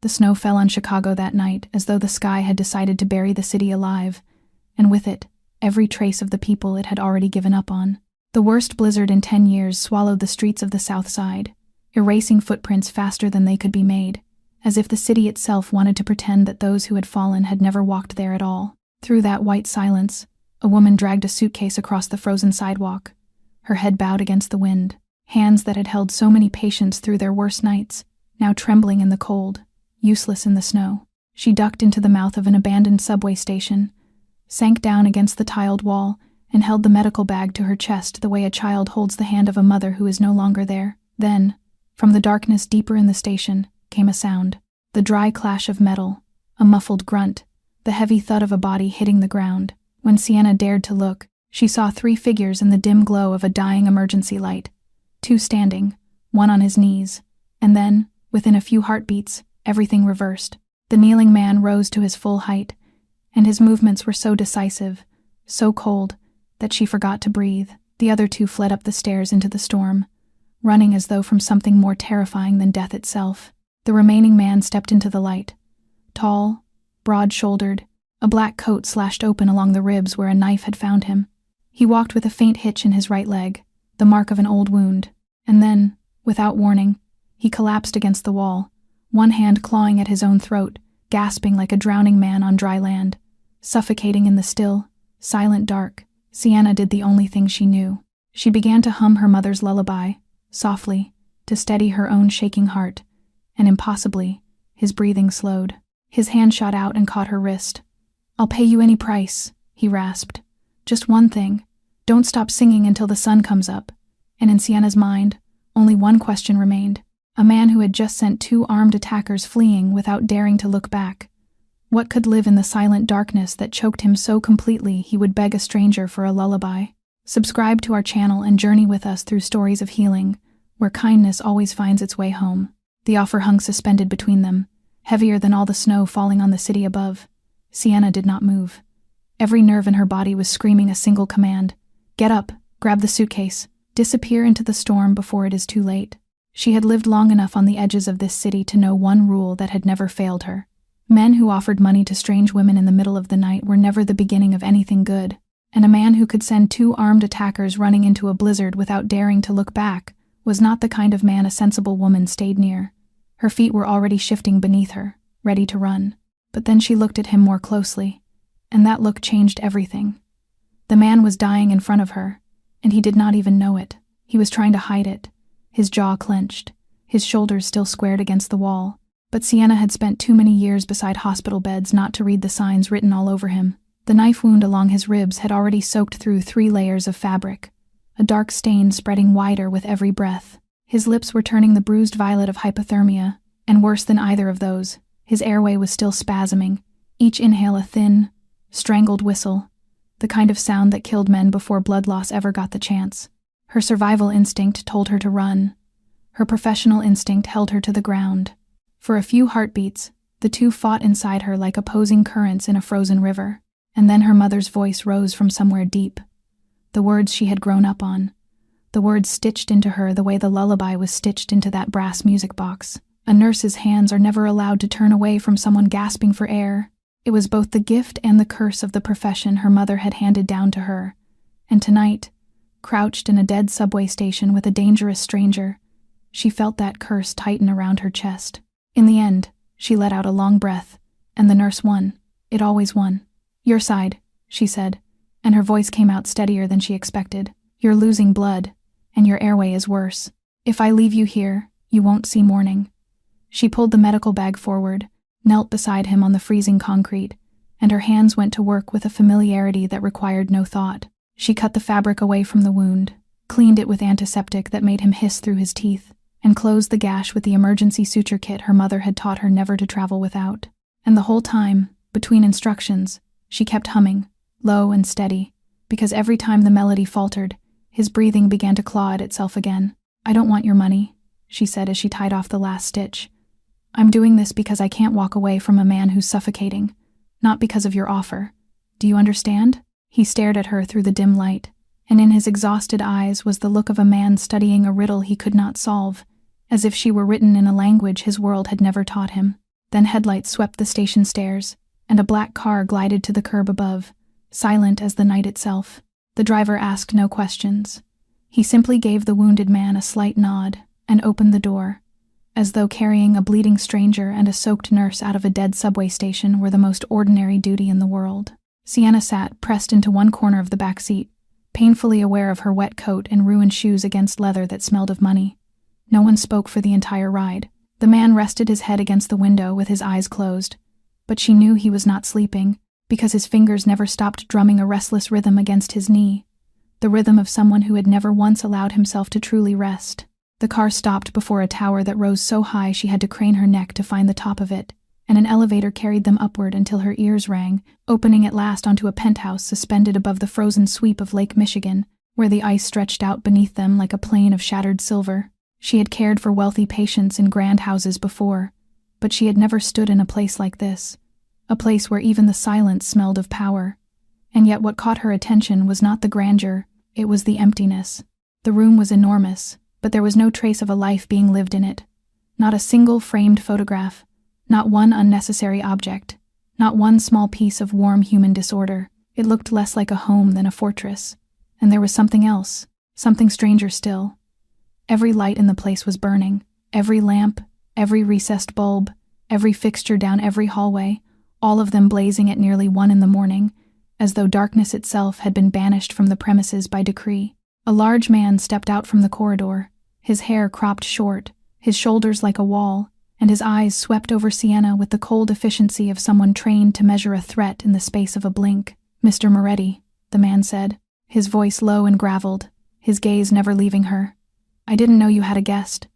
The snow fell on Chicago that night as though the sky had decided to bury the city alive, and with it, every trace of the people it had already given up on. The worst blizzard in 10 years swallowed the streets of the South Side, erasing footprints faster than they could be made, as if the city itself wanted to pretend that those who had fallen had never walked there at all. Through that white silence, a woman dragged a suitcase across the frozen sidewalk, her head bowed against the wind, hands that had held so many patients through their worst nights, now trembling in the cold, useless in the snow. She ducked into the mouth of an abandoned subway station, sank down against the tiled wall, and held the medical bag to her chest the way a child holds the hand of a mother who is no longer there. Then, from the darkness deeper in the station, came a sound. The dry clash of metal, a muffled grunt, the heavy thud of a body hitting the ground. When Sienna dared to look, she saw 3 figures in the dim glow of a dying emergency light. 2 standing, one on his knees, and then, within a few heartbeats, everything reversed. The kneeling man rose to his full height, and his movements were so decisive, so cold, that she forgot to breathe. The other 2 fled up the stairs into the storm, running as though from something more terrifying than death itself. The remaining man stepped into the light. Tall, broad-shouldered, a black coat slashed open along the ribs where a knife had found him. He walked with a faint hitch in his right leg, the mark of an old wound, and then, without warning, he collapsed against the wall, one hand clawing at his own throat, gasping like a drowning man on dry land. Suffocating in the still, silent dark, Sienna did the only thing she knew. She began to hum her mother's lullaby, softly, to steady her own shaking heart, and impossibly, his breathing slowed. His hand shot out and caught her wrist. "I'll pay you any price," he rasped. "Just one thing. Don't stop singing until the sun comes up." And in Sienna's mind, only one question remained. A man who had just sent 2 armed attackers fleeing without daring to look back. What could live in the silent darkness that choked him so completely he would beg a stranger for a lullaby? Subscribe to our channel and journey with us through stories of healing, where kindness always finds its way home. The offer hung suspended between them, heavier than all the snow falling on the city above. Sienna did not move. Every nerve in her body was screaming a single command. Get up, grab the suitcase, disappear into the storm before it is too late. She had lived long enough on the edges of this city to know one rule that had never failed her. Men who offered money to strange women in the middle of the night were never the beginning of anything good, and a man who could send 2 armed attackers running into a blizzard without daring to look back was not the kind of man a sensible woman stayed near. Her feet were already shifting beneath her, ready to run. But then she looked at him more closely, and that look changed everything. The man was dying in front of her, and he did not even know it. He was trying to hide it, his jaw clenched, his shoulders still squared against the wall. But Sienna had spent too many years beside hospital beds not to read the signs written all over him. The knife wound along his ribs had already soaked through 3 layers of fabric, a dark stain spreading wider with every breath. His lips were turning the bruised violet of hypothermia, and worse than either of those, his airway was still spasming, each inhale a thin, strangled whistle, the kind of sound that killed men before blood loss ever got the chance. Her survival instinct told her to run. Her professional instinct held her to the ground. For a few heartbeats, the 2 fought inside her like opposing currents in a frozen river, and then her mother's voice rose from somewhere deep. The words she had grown up on. The words stitched into her the way the lullaby was stitched into that brass music box. A nurse's hands are never allowed to turn away from someone gasping for air. It was both the gift and the curse of the profession her mother had handed down to her, and tonight, crouched in a dead subway station with a dangerous stranger, she felt that curse tighten around her chest. In the end, she let out a long breath, and the nurse won. It always won. "Your side," she said, and her voice came out steadier than she expected. "You're losing blood, and your airway is worse. If I leave you here, you won't see morning." She pulled the medical bag forward, knelt beside him on the freezing concrete, and her hands went to work with a familiarity that required no thought. She cut the fabric away from the wound, cleaned it with antiseptic that made him hiss through his teeth, and closed the gash with the emergency suture kit her mother had taught her never to travel without. And the whole time, between instructions, she kept humming, low and steady, because every time the melody faltered, his breathing began to claw at itself again. "I don't want your money," she said as she tied off the last stitch. "I'm doing this because I can't walk away from a man who's suffocating, not because of your offer. Do you understand?" He stared at her through the dim light, and in his exhausted eyes was the look of a man studying a riddle he could not solve, as if she were written in a language his world had never taught him. Then headlights swept the station stairs, and a black car glided to the curb above, silent as the night itself. The driver asked no questions. He simply gave the wounded man a slight nod and opened the door, as though carrying a bleeding stranger and a soaked nurse out of a dead subway station were the most ordinary duty in the world. Sienna sat, pressed into one corner of the back seat, painfully aware of her wet coat and ruined shoes against leather that smelled of money. No one spoke for the entire ride. The man rested his head against the window with his eyes closed, but she knew he was not sleeping, because his fingers never stopped drumming a restless rhythm against his knee, the rhythm of someone who had never once allowed himself to truly rest. The car stopped before a tower that rose so high she had to crane her neck to find the top of it, and an elevator carried them upward until her ears rang, opening at last onto a penthouse suspended above the frozen sweep of Lake Michigan, where the ice stretched out beneath them like a plain of shattered silver. She had cared for wealthy patients in grand houses before, but she had never stood in a place like this, a place where even the silence smelled of power. And yet what caught her attention was not the grandeur, it was the emptiness. The room was enormous, but there was no trace of a life being lived in it. Not a single framed photograph, not one unnecessary object, not one small piece of warm human disorder. It looked less like a home than a fortress. And there was something else, something stranger still. Every light in the place was burning, every lamp, every recessed bulb, every fixture down every hallway, all of them blazing at nearly 1 a.m, as though darkness itself had been banished from the premises by decree. A large man stepped out from the corridor, his hair cropped short, his shoulders like a wall, and his eyes swept over Sienna with the cold efficiency of someone trained to measure a threat in the space of a blink. "Mr. Moretti," the man said, his voice low and graveled, his gaze never leaving her. "I didn't know you had a guest."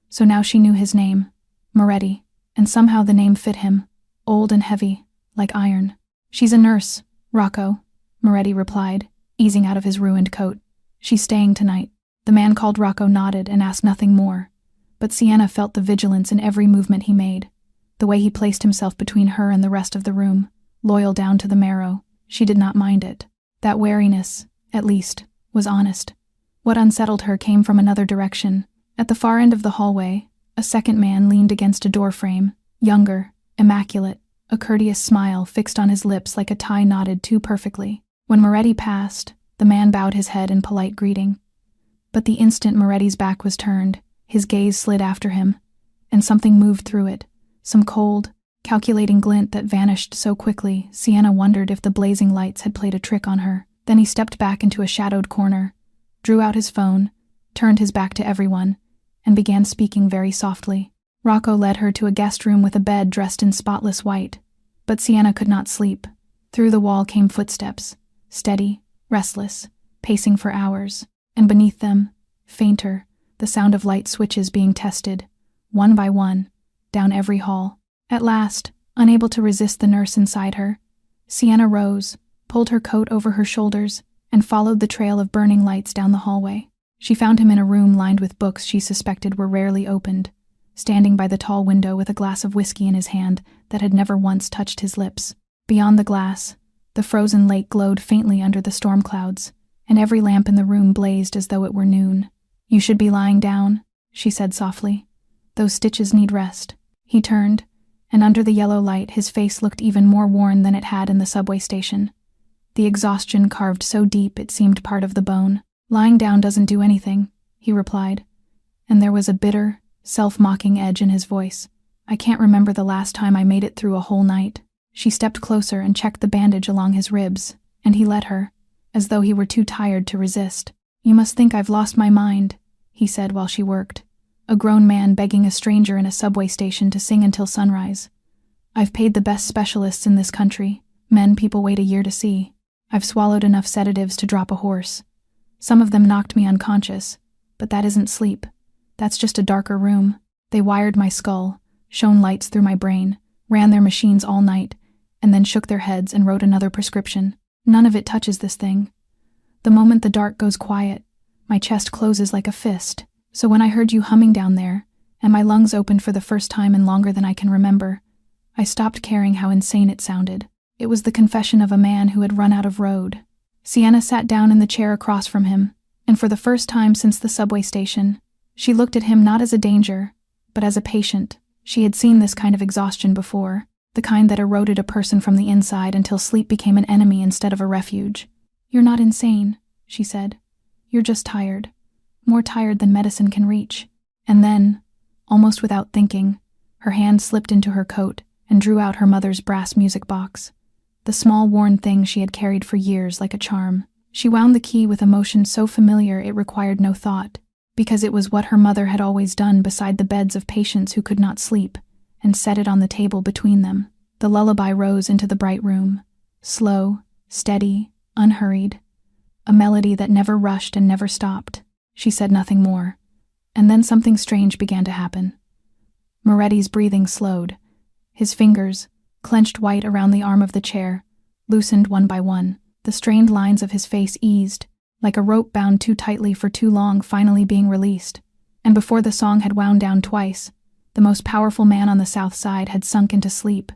So now she knew his name, Moretti, and somehow the name fit him, old and heavy, like iron. "She's a nurse, Rocco," Moretti replied, easing out of his ruined coat. "She's staying tonight." The man called Rocco nodded and asked nothing more, but Sienna felt the vigilance in every movement he made, the way he placed himself between her and the rest of the room, loyal down to the marrow. She did not mind it. That wariness, at least, was honest. What unsettled her came from another direction. At the far end of the hallway, a second man leaned against a doorframe, younger, immaculate, a courteous smile fixed on his lips like a tie knotted too perfectly. When Moretti passed, the man bowed his head in polite greeting. But the instant Moretti's back was turned, his gaze slid after him, and something moved through it, some cold, calculating glint that vanished so quickly Sienna wondered if the blazing lights had played a trick on her. Then he stepped back into a shadowed corner, drew out his phone, turned his back to everyone, and began speaking very softly. Rocco led her to a guest room with a bed dressed in spotless white, but Sienna could not sleep. Through the wall came footsteps, steady, restless, pacing for hours, and beneath them, fainter, the sound of light switches being tested, one by one, down every hall. At last, unable to resist the nurse inside her, Sienna rose, pulled her coat over her shoulders, and followed the trail of burning lights down the hallway. She found him in a room lined with books she suspected were rarely opened, standing by the tall window with a glass of whiskey in his hand that had never once touched his lips. Beyond the glass, the frozen lake glowed faintly under the storm clouds, and every lamp in the room blazed as though it were noon. "You should be lying down," she said softly. "Those stitches need rest." He turned, and under the yellow light his face looked even more worn than it had in the subway station. The exhaustion carved so deep it seemed part of the bone. "Lying down doesn't do anything," he replied, and there was a bitter, self-mocking edge in his voice. "I can't remember the last time I made it through a whole night." She stepped closer and checked the bandage along his ribs, and he let her, as though he were too tired to resist. "You must think I've lost my mind," he said while she worked, a grown man begging a stranger in a subway station to sing until sunrise. "I've paid the best specialists in this country, men people wait a year to see. I've swallowed enough sedatives to drop a horse. Some of them knocked me unconscious, but that isn't sleep. That's just a darker room. They wired my skull, shone lights through my brain, ran their machines all night, and then shook their heads and wrote another prescription. None of it touches this thing. The moment the dark goes quiet, my chest closes like a fist. So when I heard you humming down there, and my lungs opened for the first time in longer than I can remember, I stopped caring how insane it sounded. It was the confession of a man who had run out of road." Sienna sat down in the chair across from him, and for the first time since the subway station, she looked at him not as a danger, but as a patient, She had seen this kind of exhaustion before, the kind that eroded a person from the inside until sleep became an enemy instead of a refuge. "You're not insane," she said. "You're just tired. More tired than medicine can reach." And then, almost without thinking, her hand slipped into her coat and drew out her mother's brass music box, the small worn thing she had carried for years like a charm. She wound the key with a motion so familiar it required no thought, because it was what her mother had always done beside the beds of patients who could not sleep, and set it on the table between them. The lullaby rose into the bright room, slow, steady, unhurried, a melody that never rushed and never stopped. She said nothing more, and then something strange began to happen. Moretti's breathing slowed. His fingers, clenched white around the arm of the chair, loosened one by one. The strained lines of his face eased, like a rope bound too tightly for too long finally being released. And before the song had wound down twice, the most powerful man on the South Side had sunk into sleep,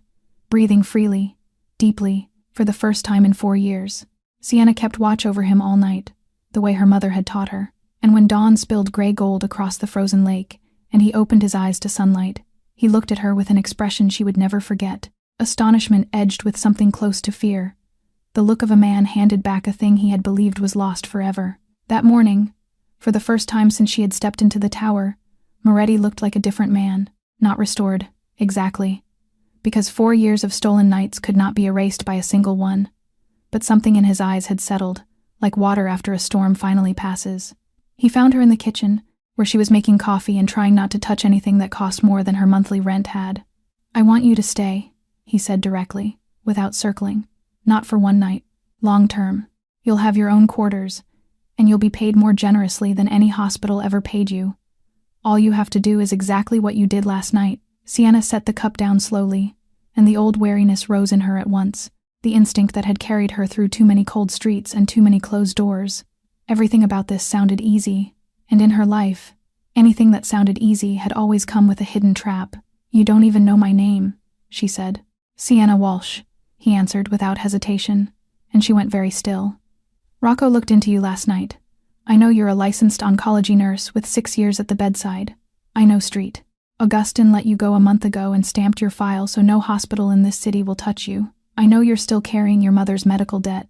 breathing freely, deeply, for the first time in 4 years. Sienna kept watch over him all night, the way her mother had taught her. And when dawn spilled gray gold across the frozen lake, and he opened his eyes to sunlight, he looked at her with an expression she would never forget. Astonishment edged with something close to fear. The look of a man handed back a thing he had believed was lost forever. That morning, for the first time since she had stepped into the tower, Moretti looked like a different man, not restored, exactly, because 4 years of stolen nights could not be erased by a single one. But something in his eyes had settled, like water after a storm finally passes. He found her in the kitchen, where she was making coffee and trying not to touch anything that cost more than her monthly rent had. "I want you to stay," he said directly, without circling. "Not for one night. Long term. You'll have your own quarters, and you'll be paid more generously than any hospital ever paid you. All you have to do is exactly what you did last night." Sienna set the cup down slowly, and the old wariness rose in her at once, the instinct that had carried her through too many cold streets and too many closed doors. Everything about this sounded easy, and in her life, anything that sounded easy had always come with a hidden trap. "You don't even know my name," she said. "Sienna Walsh," he answered without hesitation, and she went very still. "Rocco looked into you last night. I know you're a licensed oncology nurse with 6 years at the bedside. I know Street. Augustin let you go a month ago and stamped your file so no hospital in this city will touch you. I know you're still carrying your mother's medical debt,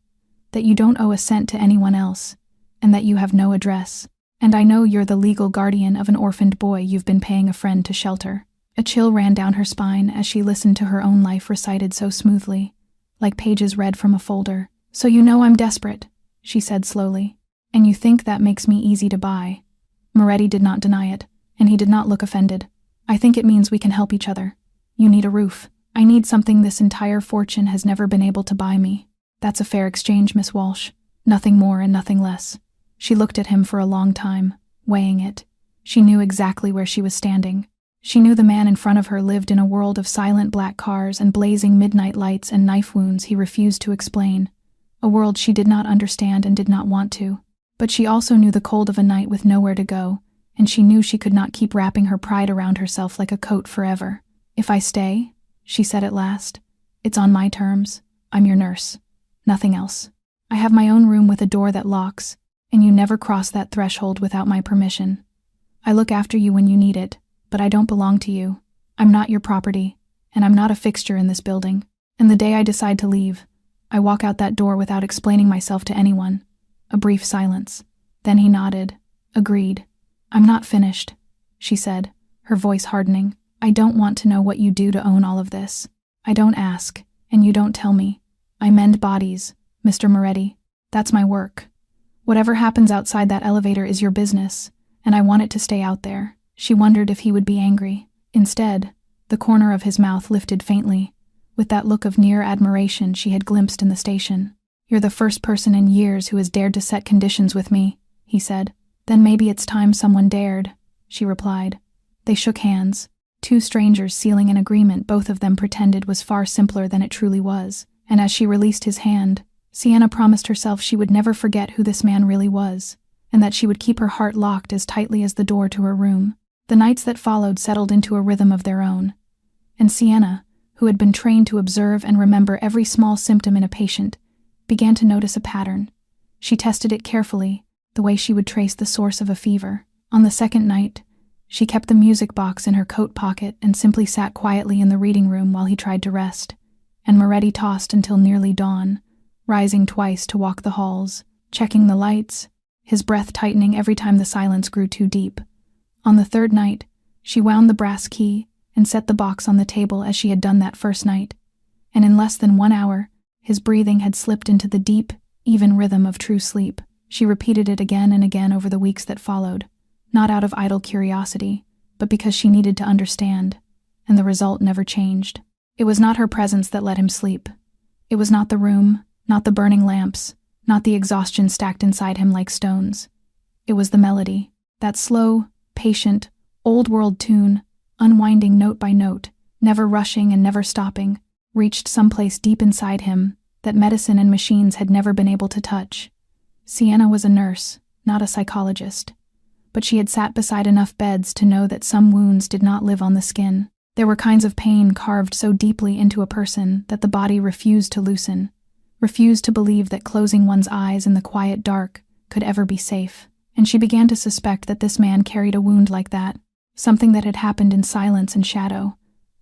that you don't owe a cent to anyone else, and that you have no address. And I know you're the legal guardian of an orphaned boy you've been paying a friend to shelter." A chill ran down her spine as she listened to her own life recited so smoothly, like pages read from a folder. "So you know I'm desperate," she said slowly. "And you think that makes me easy to buy." Moretti did not deny it, and he did not look offended. "I think it means we can help each other. You need a roof. I need something this entire fortune has never been able to buy me. That's a fair exchange, Miss Walsh. Nothing more and nothing less." She looked at him for a long time, weighing it. She knew exactly where she was standing. She knew the man in front of her lived in a world of silent black cars and blazing midnight lights and knife wounds he refused to explain, a world she did not understand and did not want to. But she also knew the cold of a night with nowhere to go, and she knew she could not keep wrapping her pride around herself like a coat forever. "If I stay," she said at last, "it's on my terms. I'm your nurse. Nothing else. I have my own room with a door that locks, and you never cross that threshold without my permission. I look after you when you need it, but I don't belong to you. I'm not your property, and I'm not a fixture in this building. And the day I decide to leave, I walk out that door without explaining myself to anyone." A brief silence. Then he nodded. "Agreed." "I'm not finished," she said, her voice hardening. "I don't want to know what you do to own all of this. I don't ask, and you don't tell me. I mend bodies, Mr. Moretti. That's my work. Whatever happens outside that elevator is your business, and I want it to stay out there." She wondered if he would be angry. Instead, the corner of his mouth lifted faintly, with that look of near admiration she had glimpsed in the station. "You're the first person in years who has dared to set conditions with me," he said. "Then maybe it's time someone dared," she replied. They shook hands, two strangers sealing an agreement both of them pretended was far simpler than it truly was, and as she released his hand, Sienna promised herself she would never forget who this man really was, and that she would keep her heart locked as tightly as the door to her room. The nights that followed settled into a rhythm of their own, and Sienna, who had been trained to observe and remember every small symptom in a patient, began to notice a pattern. She tested it carefully, the way she would trace the source of a fever. On the second night, She kept the music box in her coat pocket and simply sat quietly in the reading room while he tried to rest, and Moretti tossed until nearly dawn, rising twice to walk the halls, checking the lights, his breath tightening every time the silence grew too deep. On the third night, she wound the brass key and set the box on the table as she had done that first night, and in less than 1 hour, his breathing had slipped into the deep, even rhythm of true sleep. She repeated it again and again over the weeks that followed, not out of idle curiosity, but because she needed to understand, and the result never changed. It was not her presence that let him sleep. It was not the room, not the burning lamps, not the exhaustion stacked inside him like stones. It was the melody, that slow, patient, old-world tune, unwinding note by note, never rushing and never stopping, reached someplace deep inside him that medicine and machines had never been able to touch. Sienna was a nurse, not a psychologist, but she had sat beside enough beds to know that some wounds did not live on the skin. There were kinds of pain carved so deeply into a person that the body refused to loosen, refused to believe that closing one's eyes in the quiet dark could ever be safe. And she began to suspect that this man carried a wound like that, something that had happened in silence and shadow,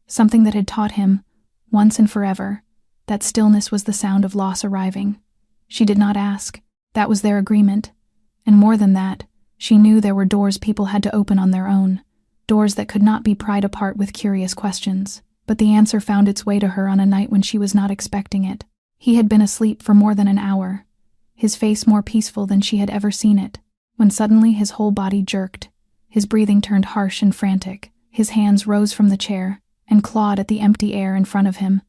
something that had taught him, once and forever, that stillness was the sound of loss arriving. She did not ask. That was their agreement. And more than that, she knew there were doors people had to open on their own, doors that could not be pried apart with curious questions. But the answer found its way to her on a night when she was not expecting it. He had been asleep for more than an hour, his face more peaceful than she had ever seen it, when suddenly his whole body jerked, his breathing turned harsh and frantic, his hands rose from the chair and clawed at the empty air in front of him,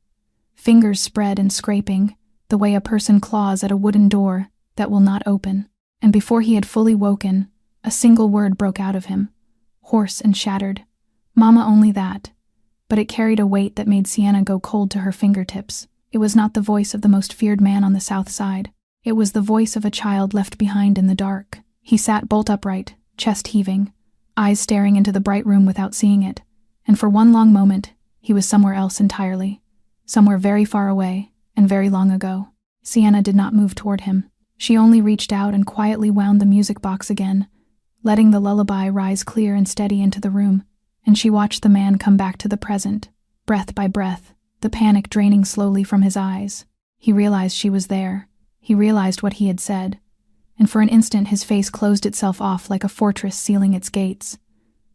fingers spread and scraping, the way a person claws at a wooden door that will not open. And before he had fully woken, a single word broke out of him, hoarse and shattered. Mama, only that. But it carried a weight that made Sienna go cold to her fingertips. It was not the voice of the most feared man on the South Side. It was the voice of a child left behind in the dark. He sat bolt upright, chest heaving, eyes staring into the bright room without seeing it, and for one long moment, he was somewhere else entirely, somewhere very far away and very long ago. Sienna did not move toward him. She only reached out and quietly wound the music box again, letting the lullaby rise clear and steady into the room, and she watched the man come back to the present, breath by breath, the panic draining slowly from his eyes. He realized she was there. He realized what he had said, and for an instant his face closed itself off like a fortress sealing its gates,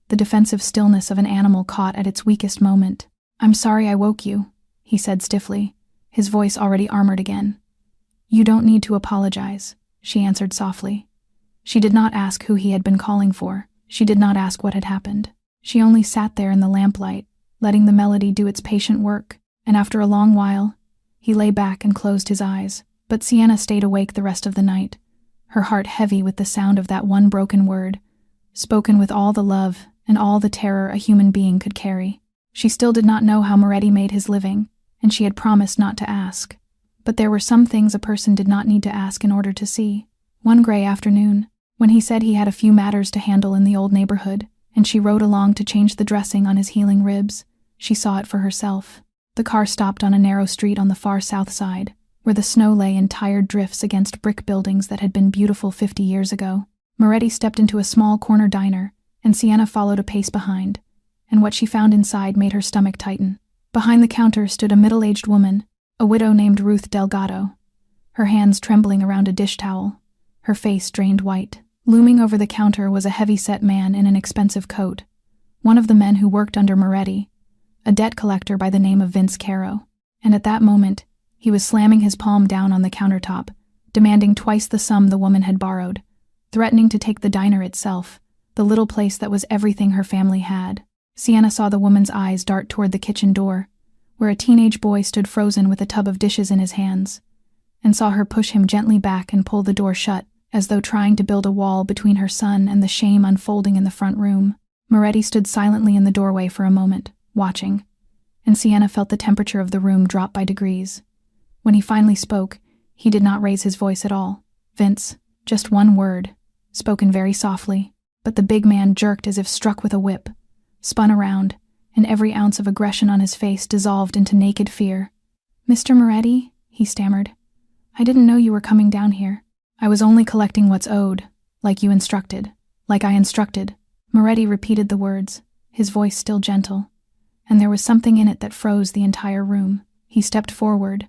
the defensive stillness of an animal caught at its weakest moment. "I'm sorry I woke you," he said stiffly, his voice already armored again. "You don't need to apologize," she answered softly. She did not ask who he had been calling for. She did not ask what had happened. She only sat there in the lamplight, letting the melody do its patient work, and after a long while, he lay back and closed his eyes. But Sienna stayed awake the rest of the night, her heart heavy with the sound of that one broken word, spoken with all the love and all the terror a human being could carry. She still did not know how Moretti made his living, and she had promised not to ask. But there were some things a person did not need to ask in order to see. One gray afternoon, when he said he had a few matters to handle in the old neighborhood, and she rode along to change the dressing on his healing ribs, she saw it for herself. The car stopped on a narrow street on the far south side, where the snow lay in tired drifts against brick buildings that had been beautiful 50 years ago. Moretti stepped into a small corner diner, and Sienna followed a pace behind, and what she found inside made her stomach tighten. Behind the counter stood a middle-aged woman, a widow named Ruth Delgado, her hands trembling around a dish towel, her face drained white. Looming over the counter was a heavy-set man in an expensive coat, one of the men who worked under Moretti, a debt collector by the name of Vince Caro. And at that moment, he was slamming his palm down on the countertop, demanding twice the sum the woman had borrowed, threatening to take the diner itself, the little place that was everything her family had. Sienna saw the woman's eyes dart toward the kitchen door, where a teenage boy stood frozen with a tub of dishes in his hands, and saw her push him gently back and pull the door shut, as though trying to build a wall between her son and the shame unfolding in the front room. Moretti stood silently in the doorway for a moment, watching, and Sienna felt the temperature of the room drop by degrees. When he finally spoke, he did not raise his voice at all. "Vince," just one word, spoken very softly, but the big man jerked as if struck with a whip, spun around, and every ounce of aggression on his face dissolved into naked fear. "Mr. Moretti," he stammered, "I didn't know you were coming down here. I was only collecting what's owed, like you instructed, like I instructed." Moretti repeated the words, his voice still gentle, and there was something in it that froze the entire room. He stepped forward,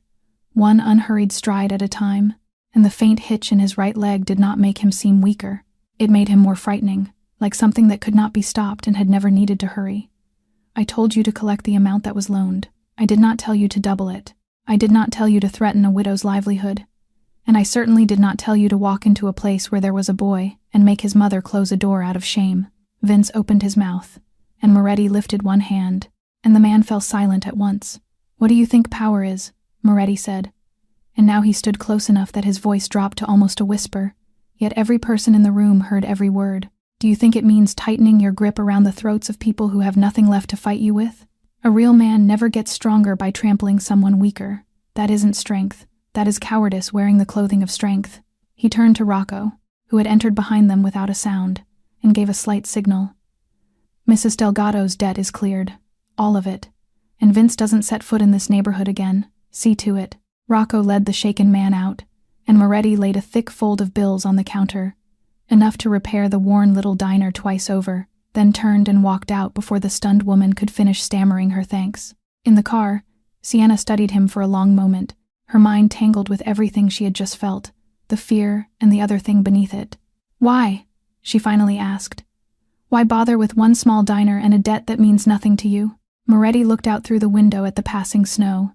one unhurried stride at a time, and the faint hitch in his right leg did not make him seem weaker. It made him more frightening, like something that could not be stopped and had never needed to hurry. I told you to collect the amount that was loaned. I did not tell you to double it. I did not tell you to threaten a widow's livelihood. And I certainly did not tell you to walk into a place where there was a boy and make his mother close a door out of shame. Vince opened his mouth, and Moretti lifted one hand, and the man fell silent at once. What do you think power is? Moretti said. And now he stood close enough that his voice dropped to almost a whisper, yet every person in the room heard every word. Do you think it means tightening your grip around the throats of people who have nothing left to fight you with? A real man never gets stronger by trampling someone weaker. That isn't strength. That is cowardice wearing the clothing of strength. He turned to Rocco, who had entered behind them without a sound, and gave a slight signal. Mrs. Delgado's debt is cleared. All of it. And Vince doesn't set foot in this neighborhood again. See to it. Rocco led the shaken man out, and Moretti laid a thick fold of bills on the counter, enough to repair the worn little diner twice over, then turned and walked out before the stunned woman could finish stammering her thanks. In the car, Sienna studied him for a long moment, her mind tangled with everything she had just felt, the fear and the other thing beneath it. Why? She finally asked. Why bother with one small diner and a debt that means nothing to you? Moretti looked out through the window at the passing snow,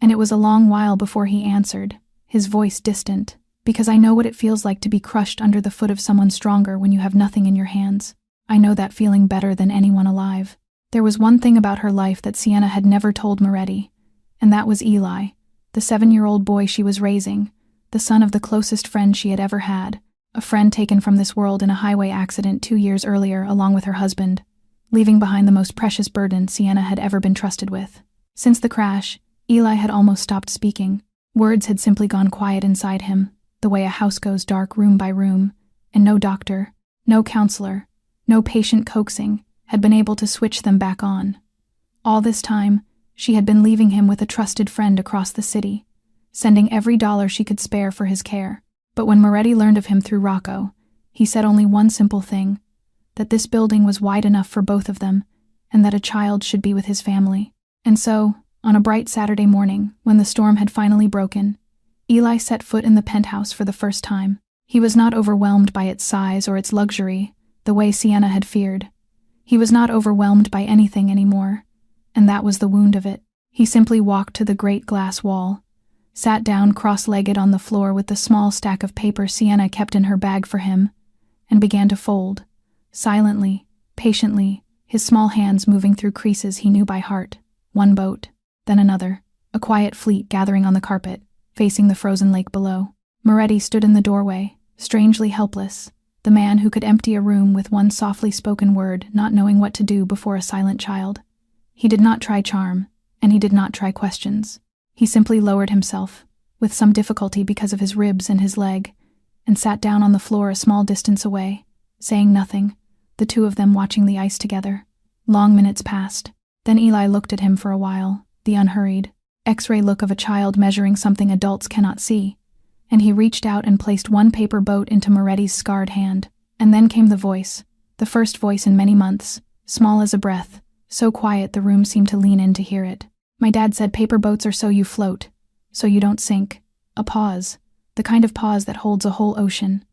and it was a long while before he answered, his voice distant, because I know what it feels like to be crushed under the foot of someone stronger when you have nothing in your hands. I know that feeling better than anyone alive. There was one thing about her life that Sienna had never told Moretti, and that was Eli, the 7-year-old boy she was raising, the son of the closest friend she had ever had, a friend taken from this world in a highway accident 2 years earlier along with her husband, leaving behind the most precious burden Sienna had ever been trusted with. Since the crash, Eli had almost stopped speaking. Words had simply gone quiet inside him, the way a house goes dark room by room, and no doctor, no counselor, no patient coaxing had been able to switch them back on. All this time, she had been leaving him with a trusted friend across the city, sending every dollar she could spare for his care. But when Moretti learned of him through Rocco, he said only one simple thing, that this building was wide enough for both of them, and that a child should be with his family. And so, on a bright Saturday morning, when the storm had finally broken, Eli set foot in the penthouse for the first time. He was not overwhelmed by its size or its luxury, the way Sienna had feared. He was not overwhelmed by anything anymore, and that was the wound of it. He simply walked to the great glass wall, sat down cross-legged on the floor with the small stack of paper Sienna kept in her bag for him, and began to fold, silently, patiently, his small hands moving through creases he knew by heart. One boat, then another, a quiet fleet gathering on the carpet, facing the frozen lake below. Moretti stood in the doorway, strangely helpless, the man who could empty a room with one softly spoken word, not knowing what to do before a silent child. He did not try charm, and he did not try questions. He simply lowered himself, with some difficulty because of his ribs and his leg, and sat down on the floor a small distance away, saying nothing, the two of them watching the ice together. Long minutes passed. Then Eli looked at him for a while, the unhurried, X-ray look of a child measuring something adults cannot see, and he reached out and placed one paper boat into Moretti's scarred hand. And then came the voice, the first voice in many months, small as a breath, so quiet the room seemed to lean in to hear it. My dad said paper boats are so you float, so you don't sink. A pause, the kind of pause that holds a whole ocean.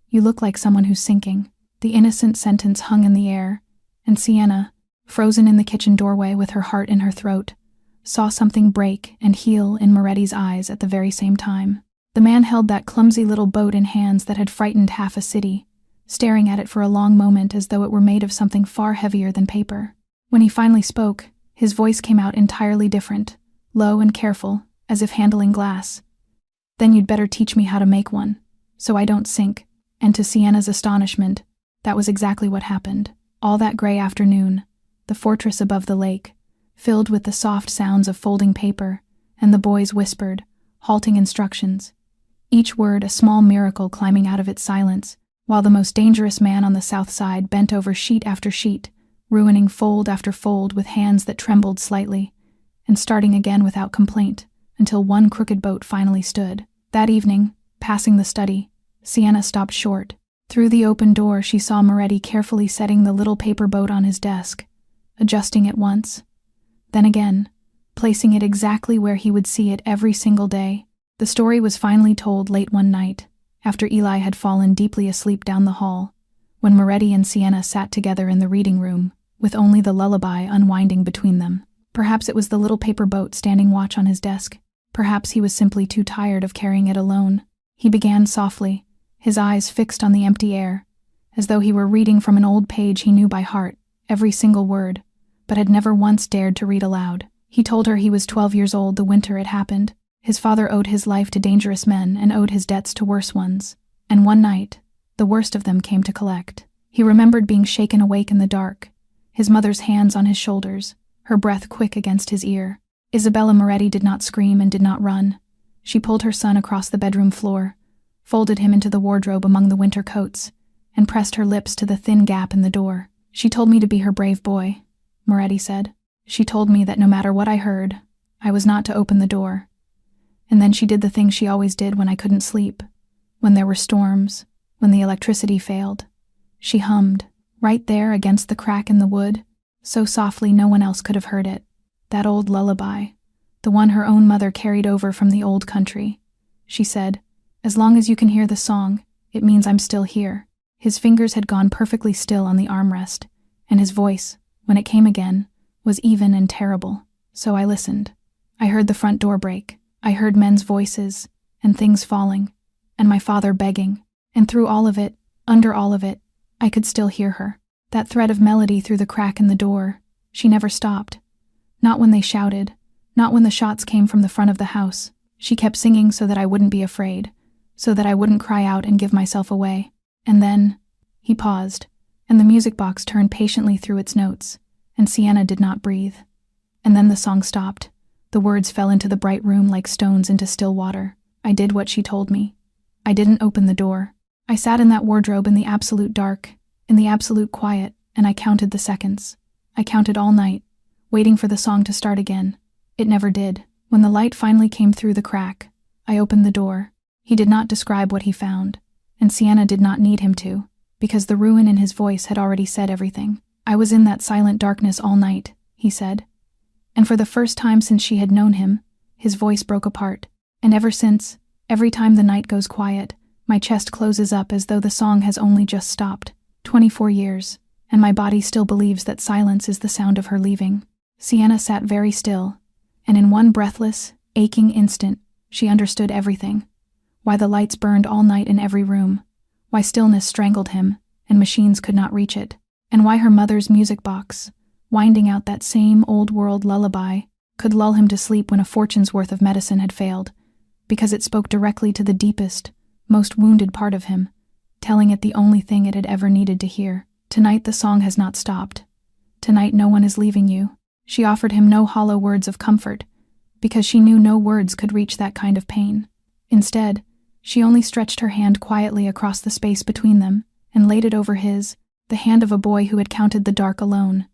You look like someone who's sinking. The innocent sentence hung in the air, and Sienna, frozen in the kitchen doorway with her heart in her throat, saw something break and heal in Moretti's eyes at the very same time. The man held that clumsy little boat in hands that had frightened half a city, staring at it for a long moment as though it were made of something far heavier than paper. When he finally spoke, his voice came out entirely different, low and careful, as if handling glass. Then you'd better teach me how to make one, so I don't sink. And to Sienna's astonishment, that was exactly what happened. All that gray afternoon, the fortress above the lake, filled with the soft sounds of folding paper, and the boys whispered, halting instructions, each word a small miracle climbing out of its silence, while the most dangerous man on the south side bent over sheet after sheet, ruining fold after fold with hands that trembled slightly, and starting again without complaint, until one crooked boat finally stood. That evening, passing the study, Sienna stopped short, Through the open door, she saw Moretti carefully setting the little paper boat on his desk, adjusting it once, then again, placing it exactly where he would see it every single day. The story was finally told late one night, after Eli had fallen deeply asleep down the hall, when Moretti and Sienna sat together in the reading room, with only the lullaby unwinding between them. Perhaps it was the little paper boat standing watch on his desk. Perhaps he was simply too tired of carrying it alone. He began softly, his eyes fixed on the empty air, as though he were reading from an old page he knew by heart, every single word, but had never once dared to read aloud. He told her he was 12 years old the winter it happened. His father owed his life to dangerous men and owed his debts to worse ones, and one night, the worst of them came to collect. He remembered being shaken awake in the dark, his mother's hands on his shoulders, her breath quick against his ear. Isabella Moretti did not scream and did not run. She pulled her son across the bedroom floor, folded him into the wardrobe among the winter coats, and pressed her lips to the thin gap in the door. "She told me to be her brave boy," Moretti said. "She told me that no matter what I heard, I was not to open the door. And then she did the thing she always did when I couldn't sleep, when there were storms, when the electricity failed. She hummed, right there against the crack in the wood, so softly no one else could have heard it. That old lullaby, the one her own mother carried over from the old country. She said, 'As long as you can hear the song, it means I'm still here.'" His fingers had gone perfectly still on the armrest, and his voice, when it came again, was even and terrible. So I listened. I heard the front door break. I heard men's voices, and things falling, and my father begging. And through all of it, under all of it, I could still hear her. That thread of melody through the crack in the door. She never stopped. Not when they shouted, not when the shots came from the front of the house. She kept singing so that I wouldn't be afraid, so that I wouldn't cry out and give myself away. And then, he paused, and the music box turned patiently through its notes, and Sienna did not breathe. And then the song stopped. The words fell into the bright room like stones into still water. I did what she told me. I didn't open the door. I sat in that wardrobe in the absolute dark, in the absolute quiet, and I counted the seconds. I counted all night, waiting for the song to start again. It never did. When the light finally came through the crack, I opened the door. He did not describe what he found, and Sienna did not need him to, because the ruin in his voice had already said everything. "I was in that silent darkness all night," he said. And for the first time since she had known him, his voice broke apart. And ever since, every time the night goes quiet, my chest closes up as though the song has only just stopped. 24 years, and my body still believes that silence is the sound of her leaving. Sienna sat very still, and in one breathless, aching instant, she understood everything. Why the lights burned all night in every room, why stillness strangled him, and machines could not reach it, and why her mother's music box, winding out that same old-world lullaby, could lull him to sleep when a fortune's worth of medicine had failed, because it spoke directly to the deepest, most wounded part of him, telling it the only thing it had ever needed to hear. "Tonight the song has not stopped. Tonight no one is leaving you." She offered him no hollow words of comfort, because she knew no words could reach that kind of pain. Instead, she only stretched her hand quietly across the space between them and laid it over his, the hand of a boy who had counted the dark alone.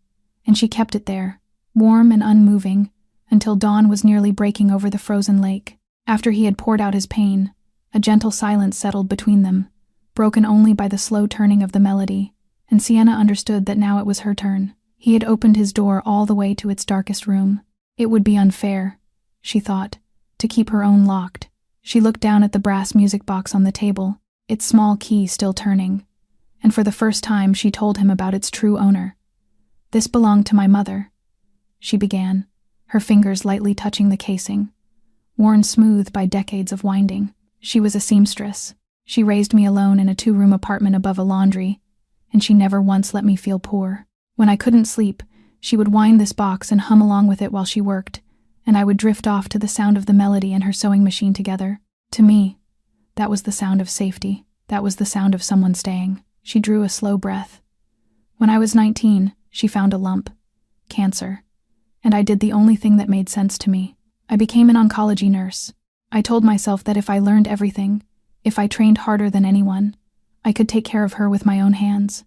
And she kept it there, warm and unmoving, until dawn was nearly breaking over the frozen lake. After he had poured out his pain, a gentle silence settled between them, broken only by the slow turning of the melody, and Sienna understood that now it was her turn. He had opened his door all the way to its darkest room. It would be unfair, she thought, to keep her own locked. She looked down at the brass music box on the table, its small key still turning, and for the first time she told him about its true owner. "This belonged to my mother," she began, her fingers lightly touching the casing, worn smooth by decades of winding. "She was a seamstress. She raised me alone in a 2-room apartment above a laundry, and she never once let me feel poor. When I couldn't sleep, she would wind this box and hum along with it while she worked, and I would drift off to the sound of the melody and her sewing machine together. To me, that was the sound of safety. That was the sound of someone staying." She drew a slow breath. "When I was 19, she found a lump. Cancer. And I did the only thing that made sense to me. I became an oncology nurse. I told myself that if I learned everything, if I trained harder than anyone, I could take care of her with my own hands.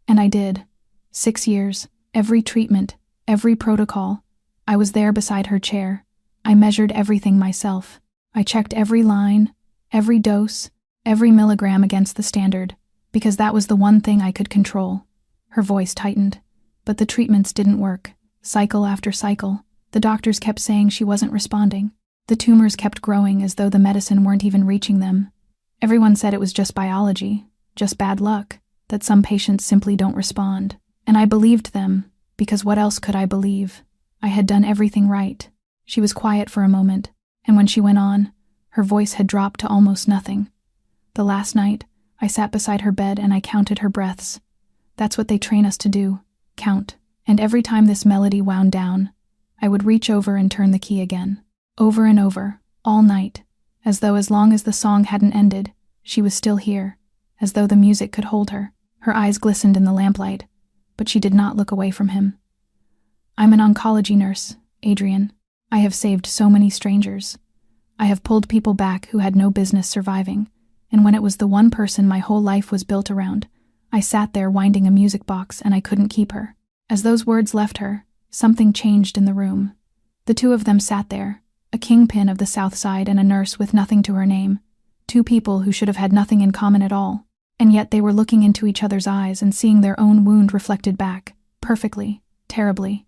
And I did. 6 years, every treatment, every protocol. I was there beside her chair. I measured everything myself. I checked every line, every dose, every milligram against the standard, because that was the one thing I could control." Her voice tightened. "But the treatments didn't work. Cycle after cycle. The doctors kept saying she wasn't responding. The tumors kept growing as though the medicine weren't even reaching them. Everyone said it was just biology, just bad luck, that some patients simply don't respond. And I believed them, because what else could I believe? I had done everything right." She was quiet for a moment, and when she went on, her voice had dropped to almost nothing. "The last night, I sat beside her bed and I counted her breaths. That's what they train us to do, count. And every time this melody wound down, I would reach over and turn the key again. Over and over, all night, as though as long as the song hadn't ended, she was still here, as though the music could hold her." Her eyes glistened in the lamplight, but she did not look away from him. "I'm an oncology nurse, Adrian. I have saved so many strangers. I have pulled people back who had no business surviving, and when it was the one person my whole life was built around, I sat there winding a music box and I couldn't keep her." As those words left her, something changed in the room. The two of them sat there, a kingpin of the South Side and a nurse with nothing to her name, two people who should have had nothing in common at all, and yet they were looking into each other's eyes and seeing their own wound reflected back, perfectly, terribly.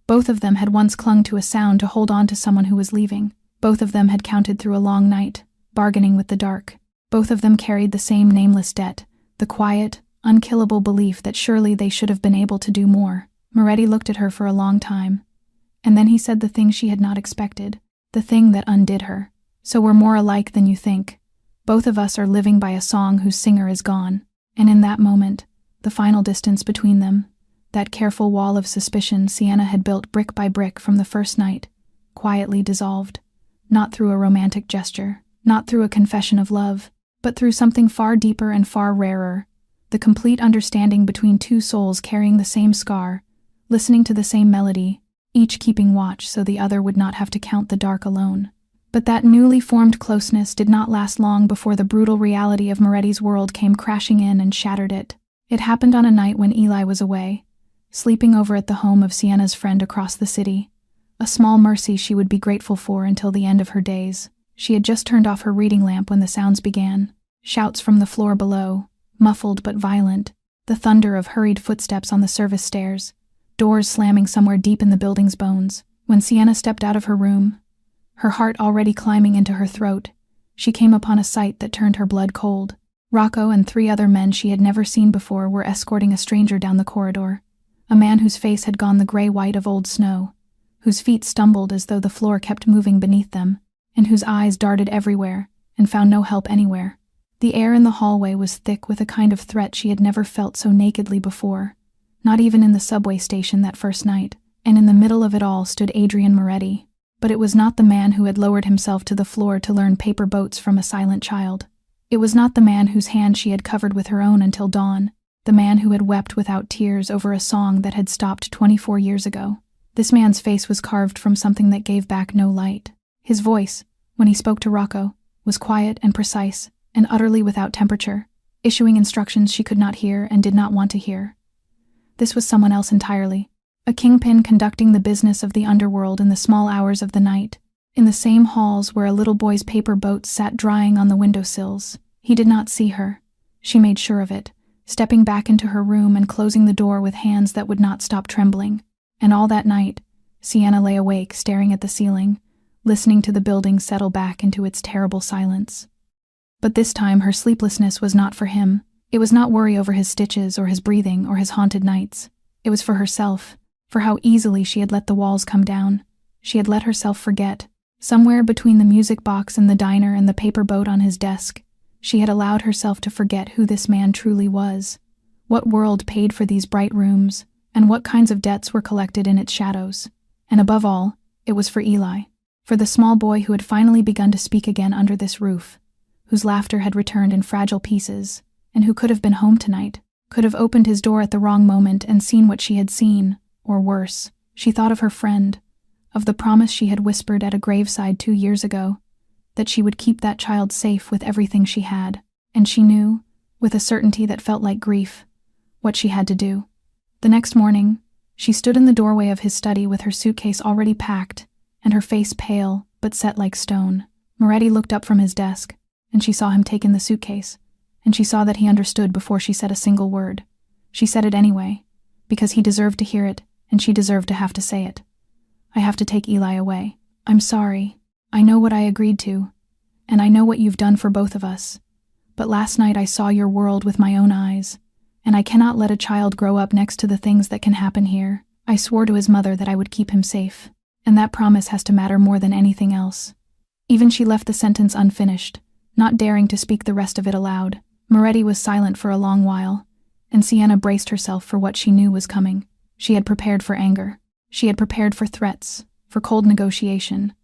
Both of them had once clung to a sound to hold on to someone who was leaving. Both of them had counted through a long night, bargaining with the dark. Both of them carried the same nameless debt, the quiet, unkillable belief that surely they should have been able to do more. Moretti looked at her for a long time, and then he said the thing she had not expected, the thing that undid her. "So we're more alike than you think. Both of us are living by a song whose singer is gone." And in that moment, the final distance between them, that careful wall of suspicion Sienna had built brick by brick from the first night, quietly dissolved, not through a romantic gesture, not through a confession of love, but through something far deeper and far rarer, the complete understanding between two souls carrying the same scar, listening to the same melody, each keeping watch so the other would not have to count the dark alone. But that newly formed closeness did not last long before the brutal reality of Moretti's world came crashing in and shattered it. It happened on a night when Eli was away, sleeping over at the home of Sienna's friend across the city, a small mercy she would be grateful for until the end of her days. She had just turned off her reading lamp when the sounds began, shouts from the floor below, muffled but violent, the thunder of hurried footsteps on the service stairs, doors slamming somewhere deep in the building's bones. When Sienna stepped out of her room, her heart already climbing into her throat, she came upon a sight that turned her blood cold. Rocco and 3 other men she had never seen before were escorting a stranger down the corridor, a man whose face had gone the gray-white of old snow, whose feet stumbled as though the floor kept moving beneath them, and whose eyes darted everywhere and found no help anywhere. The air in the hallway was thick with a kind of threat she had never felt so nakedly before, not even in the subway station that first night, and in the middle of it all stood Adrian Moretti. But it was not the man who had lowered himself to the floor to learn paper boats from a silent child. It was not the man whose hand she had covered with her own until dawn, the man who had wept without tears over a song that had stopped 24 years ago. This man's face was carved from something that gave back no light. His voice, when he spoke to Rocco, was quiet and precise, and utterly without temperature, issuing instructions she could not hear and did not want to hear. This was someone else entirely, a kingpin conducting the business of the underworld in the small hours of the night, in the same halls where a little boy's paper boats sat drying on the windowsills. He did not see her. She made sure of it, stepping back into her room and closing the door with hands that would not stop trembling. And all that night, Sienna lay awake, staring at the ceiling, listening to the building settle back into its terrible silence. But this time her sleeplessness was not for him. It was not worry over his stitches or his breathing or his haunted nights. It was for herself, for how easily she had let the walls come down. She had let herself forget. Somewhere between the music box in the diner and the paper boat on his desk, she had allowed herself to forget who this man truly was, what world paid for these bright rooms, and what kinds of debts were collected in its shadows. And above all, it was for Eli, for the small boy who had finally begun to speak again under this roof, whose laughter had returned in fragile pieces, and who could have been home tonight, could have opened his door at the wrong moment and seen what she had seen, or worse. She thought of her friend, of the promise she had whispered at a graveside 2 years ago, that she would keep that child safe with everything she had, and she knew, with a certainty that felt like grief, what she had to do. The next morning, she stood in the doorway of his study with her suitcase already packed, and her face pale but set like stone. Moretti looked up from his desk, and she saw him take in the suitcase, and she saw that he understood before she said a single word. She said it anyway, because he deserved to hear it, and she deserved to have to say it. I have to take Eli away. I'm sorry. I know what I agreed to, and I know what you've done for both of us. But last night I saw your world with my own eyes, and I cannot let a child grow up next to the things that can happen here. I swore to his mother that I would keep him safe, and that promise has to matter more than anything else. Even she left the sentence unfinished, not daring to speak the rest of it aloud. Moretti was silent for a long while, and Sienna braced herself for what she knew was coming. She had prepared for anger. She had prepared for threats, for cold negotiation,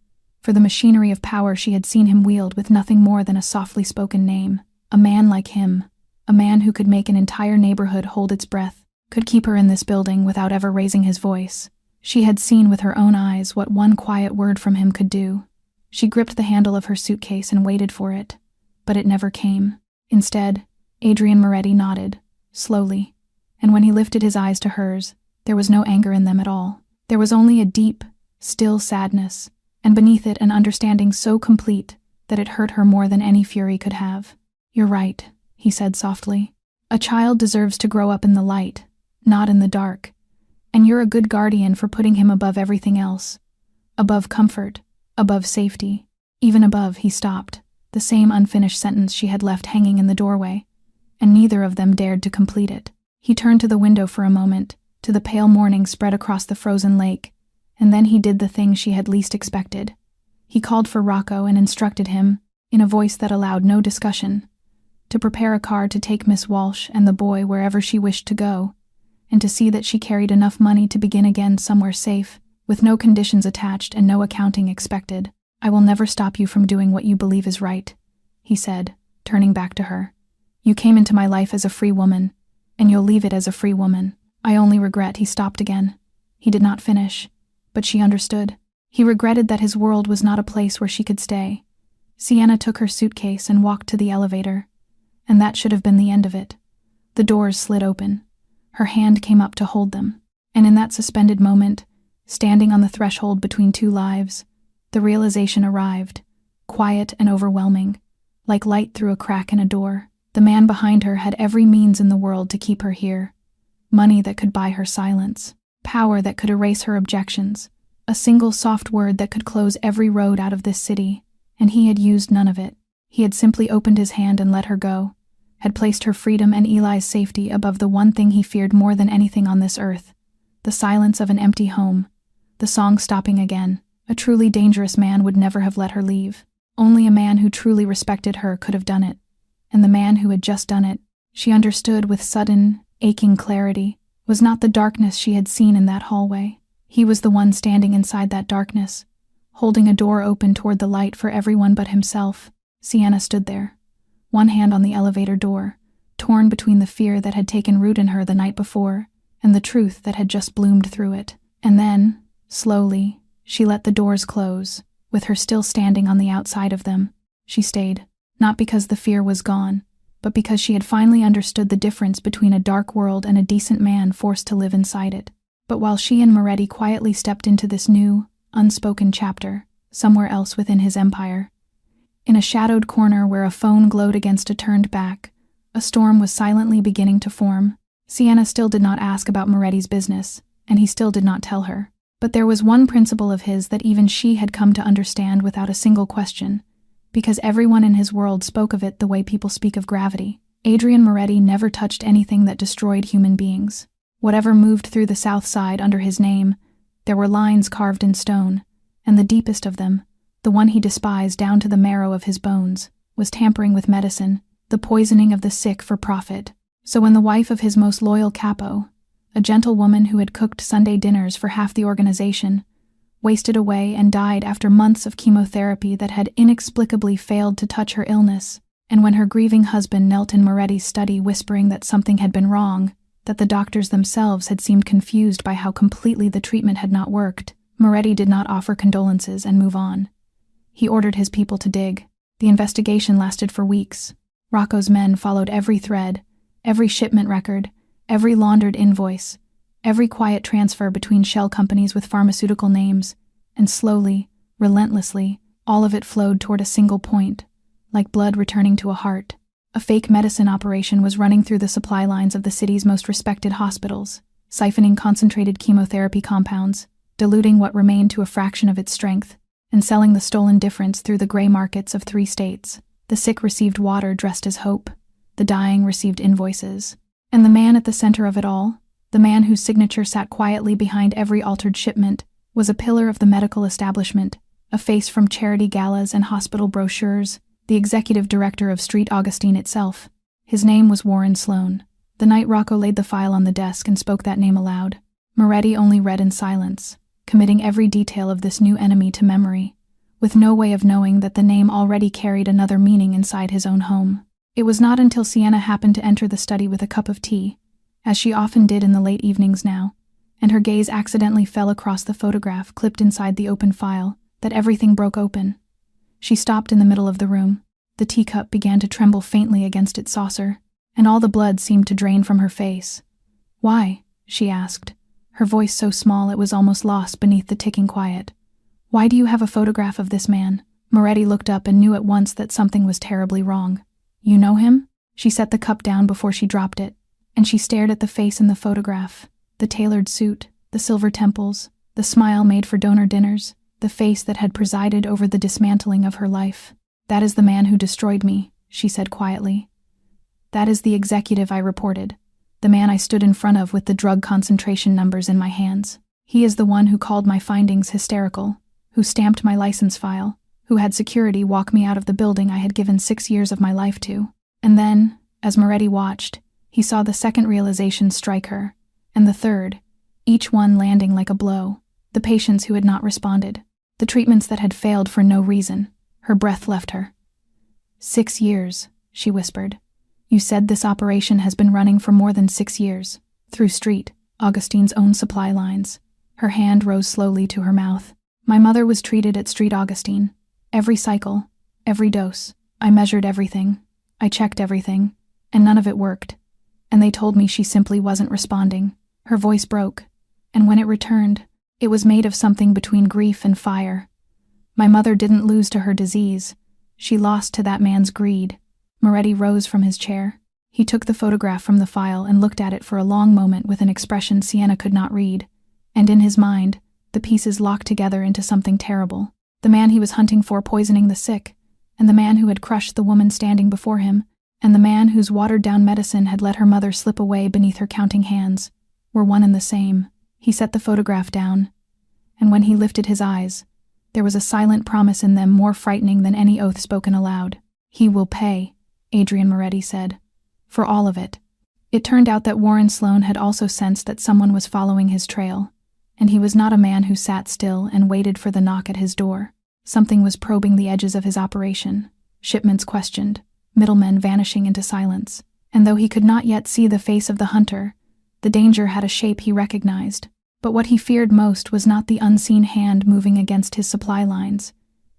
for the machinery of power she had seen him wield with nothing more than a softly spoken name. A man like him, a man who could make an entire neighborhood hold its breath, could keep her in this building without ever raising his voice. She had seen with her own eyes what one quiet word from him could do. She gripped the handle of her suitcase and waited for it, but it never came. Instead, Adrian Moretti nodded, slowly, and when he lifted his eyes to hers, there was no anger in them at all. There was only a deep, still sadness, and beneath it an understanding so complete that it hurt her more than any fury could have. You're right, he said softly. A child deserves to grow up in the light, not in the dark, and you're a good guardian for putting him above everything else. Above comfort, above safety, even above. He stopped, the same unfinished sentence she had left hanging in the doorway, and neither of them dared to complete it. He turned to the window for a moment, to the pale morning spread across the frozen lake, and then he did the thing she had least expected. He called for Rocco and instructed him, in a voice that allowed no discussion, to prepare a car to take Miss Walsh and the boy wherever she wished to go, and to see that she carried enough money to begin again somewhere safe, with no conditions attached and no accounting expected. I will never stop you from doing what you believe is right, he said, turning back to her. You came into my life as a free woman, and you'll leave it as a free woman. I only regret. He stopped again. He did not finish, but she understood. He regretted that his world was not a place where she could stay. Sienna took her suitcase and walked to the elevator, and that should have been the end of it. The doors slid open. Her hand came up to hold them, and in that suspended moment, standing on the threshold between two lives, the realization arrived, quiet and overwhelming, like light through a crack in a door. The man behind her had every means in the world to keep her here. Money that could buy her silence, power that could erase her objections, a single soft word that could close every road out of this city, and he had used none of it. He had simply opened his hand and let her go, had placed her freedom and Eli's safety above the one thing he feared more than anything on this earth, the silence of an empty home, the song stopping again. A truly dangerous man would never have let her leave. Only a man who truly respected her could have done it, and the man who had just done it, she understood with sudden, aching clarity, was not the darkness she had seen in that hallway. He was the one standing inside that darkness, holding a door open toward the light for everyone but himself. Sienna stood there, one hand on the elevator door, torn between the fear that had taken root in her the night before and the truth that had just bloomed through it. And then, slowly, she let the doors close, with her still standing on the outside of them. She stayed, not because the fear was gone, but because she had finally understood the difference between a dark world and a decent man forced to live inside it. But while she and Moretti quietly stepped into this new, unspoken chapter, somewhere else within his empire, in a shadowed corner where a phone glowed against a turned back, a storm was silently beginning to form. Sienna still did not ask about Moretti's business, and he still did not tell her. But there was one principle of his that even she had come to understand without a single question, because everyone in his world spoke of it the way people speak of gravity. Adrian Moretti never touched anything that destroyed human beings. Whatever moved through the South Side under his name, there were lines carved in stone, and the deepest of them, the one he despised down to the marrow of his bones, was tampering with medicine, the poisoning of the sick for profit. So when the wife of his most loyal capo, a gentlewoman who had cooked Sunday dinners for half the organization, wasted away and died after months of chemotherapy that had inexplicably failed to touch her illness, and when her grieving husband knelt in Moretti's study whispering that something had been wrong, that the doctors themselves had seemed confused by how completely the treatment had not worked, Moretti did not offer condolences and move on. He ordered his people to dig. The investigation lasted for weeks. Rocco's men followed every thread, every shipment record, every laundered invoice, every quiet transfer between shell companies with pharmaceutical names, and slowly, relentlessly, all of it flowed toward a single point, like blood returning to a A fake medicine operation was running through the supply lines of the city's most respected hospitals, siphoning concentrated chemotherapy compounds, diluting what remained to a fraction of its strength, and selling the stolen difference through the gray markets of 3 states. The sick received water dressed as hope, the dying received invoices. And the man at the center of it all, the man whose signature sat quietly behind every altered shipment, was a pillar of the medical establishment, a face from charity galas and hospital brochures, the executive director of Street Augustine itself. His name was Warren Sloan. The night Rocco laid the file on the desk and spoke that name aloud, Moretti only read in silence, committing every detail of this new enemy to memory, with no way of knowing that the name already carried another meaning inside his own home. It was not until Sienna happened to enter the study with a cup of tea, as she often did in the late evenings now, and her gaze accidentally fell across the photograph clipped inside the open file, that everything broke open. She stopped in the middle of the room. The teacup began to tremble faintly against its saucer, and all the blood seemed to drain from her face. "Why?" she asked, her voice so small it was almost lost beneath the ticking quiet. "Why do you have a photograph of this man?" Moretti looked up and knew at once that something was terribly wrong. "You know him?" She set the cup down before she dropped it, and she stared at the face in the photograph, the tailored suit, the silver temples, the smile made for donor dinners, the face that had presided over the dismantling of her life. "That is the man who destroyed me," she said quietly. "That is the executive I reported, the man I stood in front of with the drug concentration numbers in my hands. He is the one who called my findings hysterical, who stamped my license file, who had security walk me out of the building I had given 6 years of my life to." And then, as Moretti watched, he saw the second realization strike her, and the third, each one landing like a blow. The patients who had not responded, the treatments that had failed for no reason. Her breath left her. 6 years, she whispered. "You said this operation has been running for more than 6 years, through Street Augustine's own supply lines." Her hand rose slowly to her mouth. "My mother was treated at Street Augustine. Every cycle, every dose. I measured everything. I checked everything, and none of it worked. And they told me she simply wasn't responding." Her voice broke, and when it returned, it was made of something between grief and fire. "My mother didn't lose to her disease. She lost to that man's greed." Moretti rose from his chair. He took the photograph from the file and looked at it for a long moment with an expression Sienna could not read, and in his mind, the pieces locked together into something terrible. The man he was hunting for poisoning the sick, and the man who had crushed the woman standing before him, and the man whose watered-down medicine had let her mother slip away beneath her counting hands, were one and the same. He set the photograph down, and when he lifted his eyes, there was a silent promise in them more frightening than any oath spoken aloud. "He will pay," Adrian Moretti said, "for all of it." It turned out that Warren Sloan had also sensed that someone was following his trail, and he was not a man who sat still and waited for the knock at his door. Something was probing the edges of his operation, shipments questioned, middlemen vanishing into silence, and though he could not yet see the face of the hunter, the danger had a shape he recognized. But what he feared most was not the unseen hand moving against his supply lines.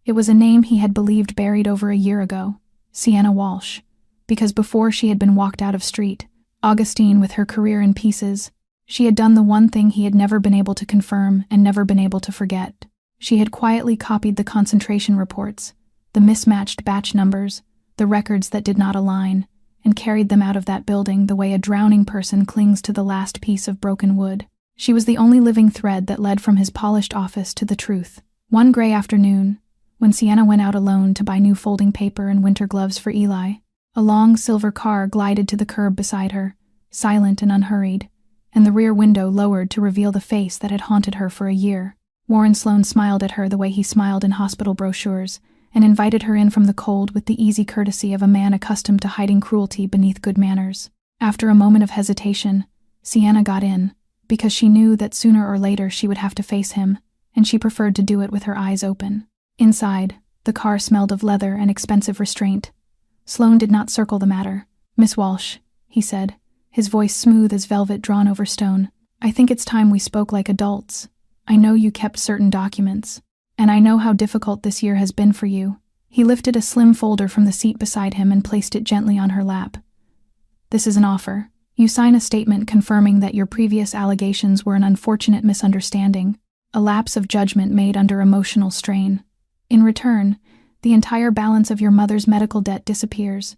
It was a name he had believed buried over a year ago, Sienna Walsh, because before she had been walked out of Street Augustine with her career in pieces, she had done the one thing he had never been able to confirm and never been able to forget. She had quietly copied the concentration reports, the mismatched batch numbers, the records that did not align, and carried them out of that building the way a drowning person clings to the last piece of broken wood. She was the only living thread that led from his polished office to the truth. One gray afternoon, when Sienna went out alone to buy new folding paper and winter gloves for Eli, a long silver car glided to the curb beside her, silent and unhurried, and the rear window lowered to reveal the face that had haunted her for a year. Warren Sloan smiled at her the way he smiled in hospital brochures, and invited her in from the cold with the easy courtesy of a man accustomed to hiding cruelty beneath good manners. After a moment of hesitation, Sienna got in, because she knew that sooner or later she would have to face him, and she preferred to do it with her eyes open. Inside, the car smelled of leather and expensive restraint. Sloan did not circle the matter. "Miss Walsh," he said, his voice smooth as velvet drawn over stone, "I think it's time we spoke like adults. I know you kept certain documents, and I know how difficult this year has been for you." He lifted a slim folder from the seat beside him and placed it gently on her lap. "This is an offer. You sign a statement confirming that your previous allegations were an unfortunate misunderstanding, a lapse of judgment made under emotional strain. In return, the entire balance of your mother's medical debt disappears.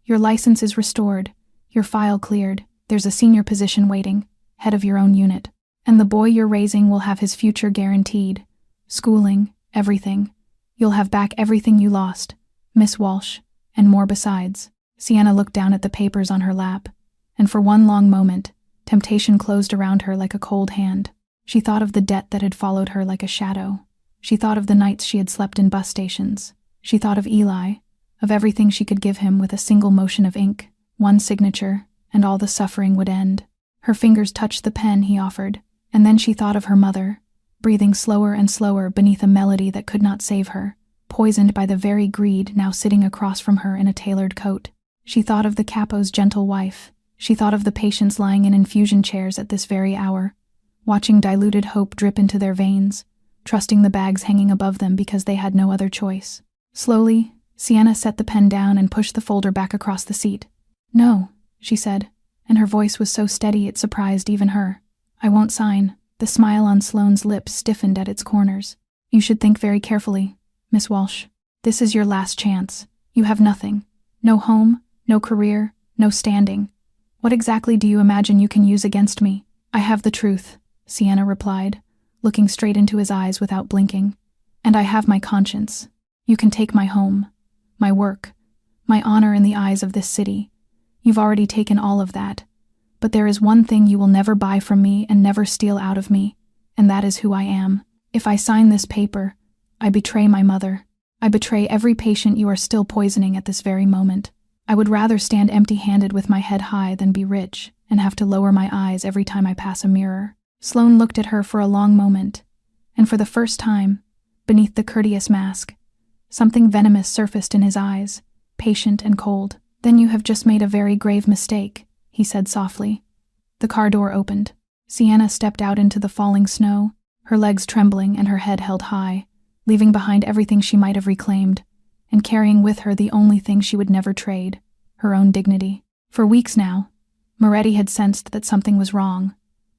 Your license is restored, your file cleared, there's a senior position waiting, head of your own unit. And the boy you're raising will have his future guaranteed. Schooling, everything. You'll have back everything you lost, Miss Walsh, and more besides." Sienna looked down at the papers on her lap, and for one long moment, temptation closed around her like a cold hand. She thought of the debt that had followed her like a shadow. She thought of the nights she had slept in bus stations. She thought of Eli, of everything she could give him with a single motion of ink, one signature, and all the suffering would end. Her fingers touched the pen he offered, and then she thought of her mother, breathing slower and slower beneath a melody that could not save her, poisoned by the very greed now sitting across from her in a tailored coat. She thought of the capo's gentle wife. She thought of the patients lying in infusion chairs at this very hour, watching diluted hope drip into their veins, trusting the bags hanging above them because they had no other choice. Slowly, Sienna set the pen down and pushed the folder back across the seat. "No," she said, and her voice was so steady it surprised even her. "I won't sign." The smile on Sloane's lips stiffened at its corners. "You should think very carefully, Miss Walsh. This is your last chance. You have nothing. No home, no career, no standing. What exactly do you imagine you can use against me?" "I have the truth," Sienna replied, looking straight into his eyes without blinking. "And I have my conscience. You can take my home, my work, my honor in the eyes of this city. You've already taken all of that. But there is one thing you will never buy from me and never steal out of me, and that is who I am. If I sign this paper, I betray my mother. I betray every patient you are still poisoning at this very moment. I would rather stand empty-handed with my head high than be rich and have to lower my eyes every time I pass a mirror." Sloane looked at her for a long moment, and for the first time, beneath the courteous mask, something venomous surfaced in his eyes, patient and cold. "Then you have just made a very grave mistake," he said softly. The car door opened. Sienna stepped out into the falling snow, her legs trembling and her head held high, leaving behind everything she might have reclaimed, and carrying with her the only thing she would never trade, her own dignity. For weeks now, Moretti had sensed that something was wrong,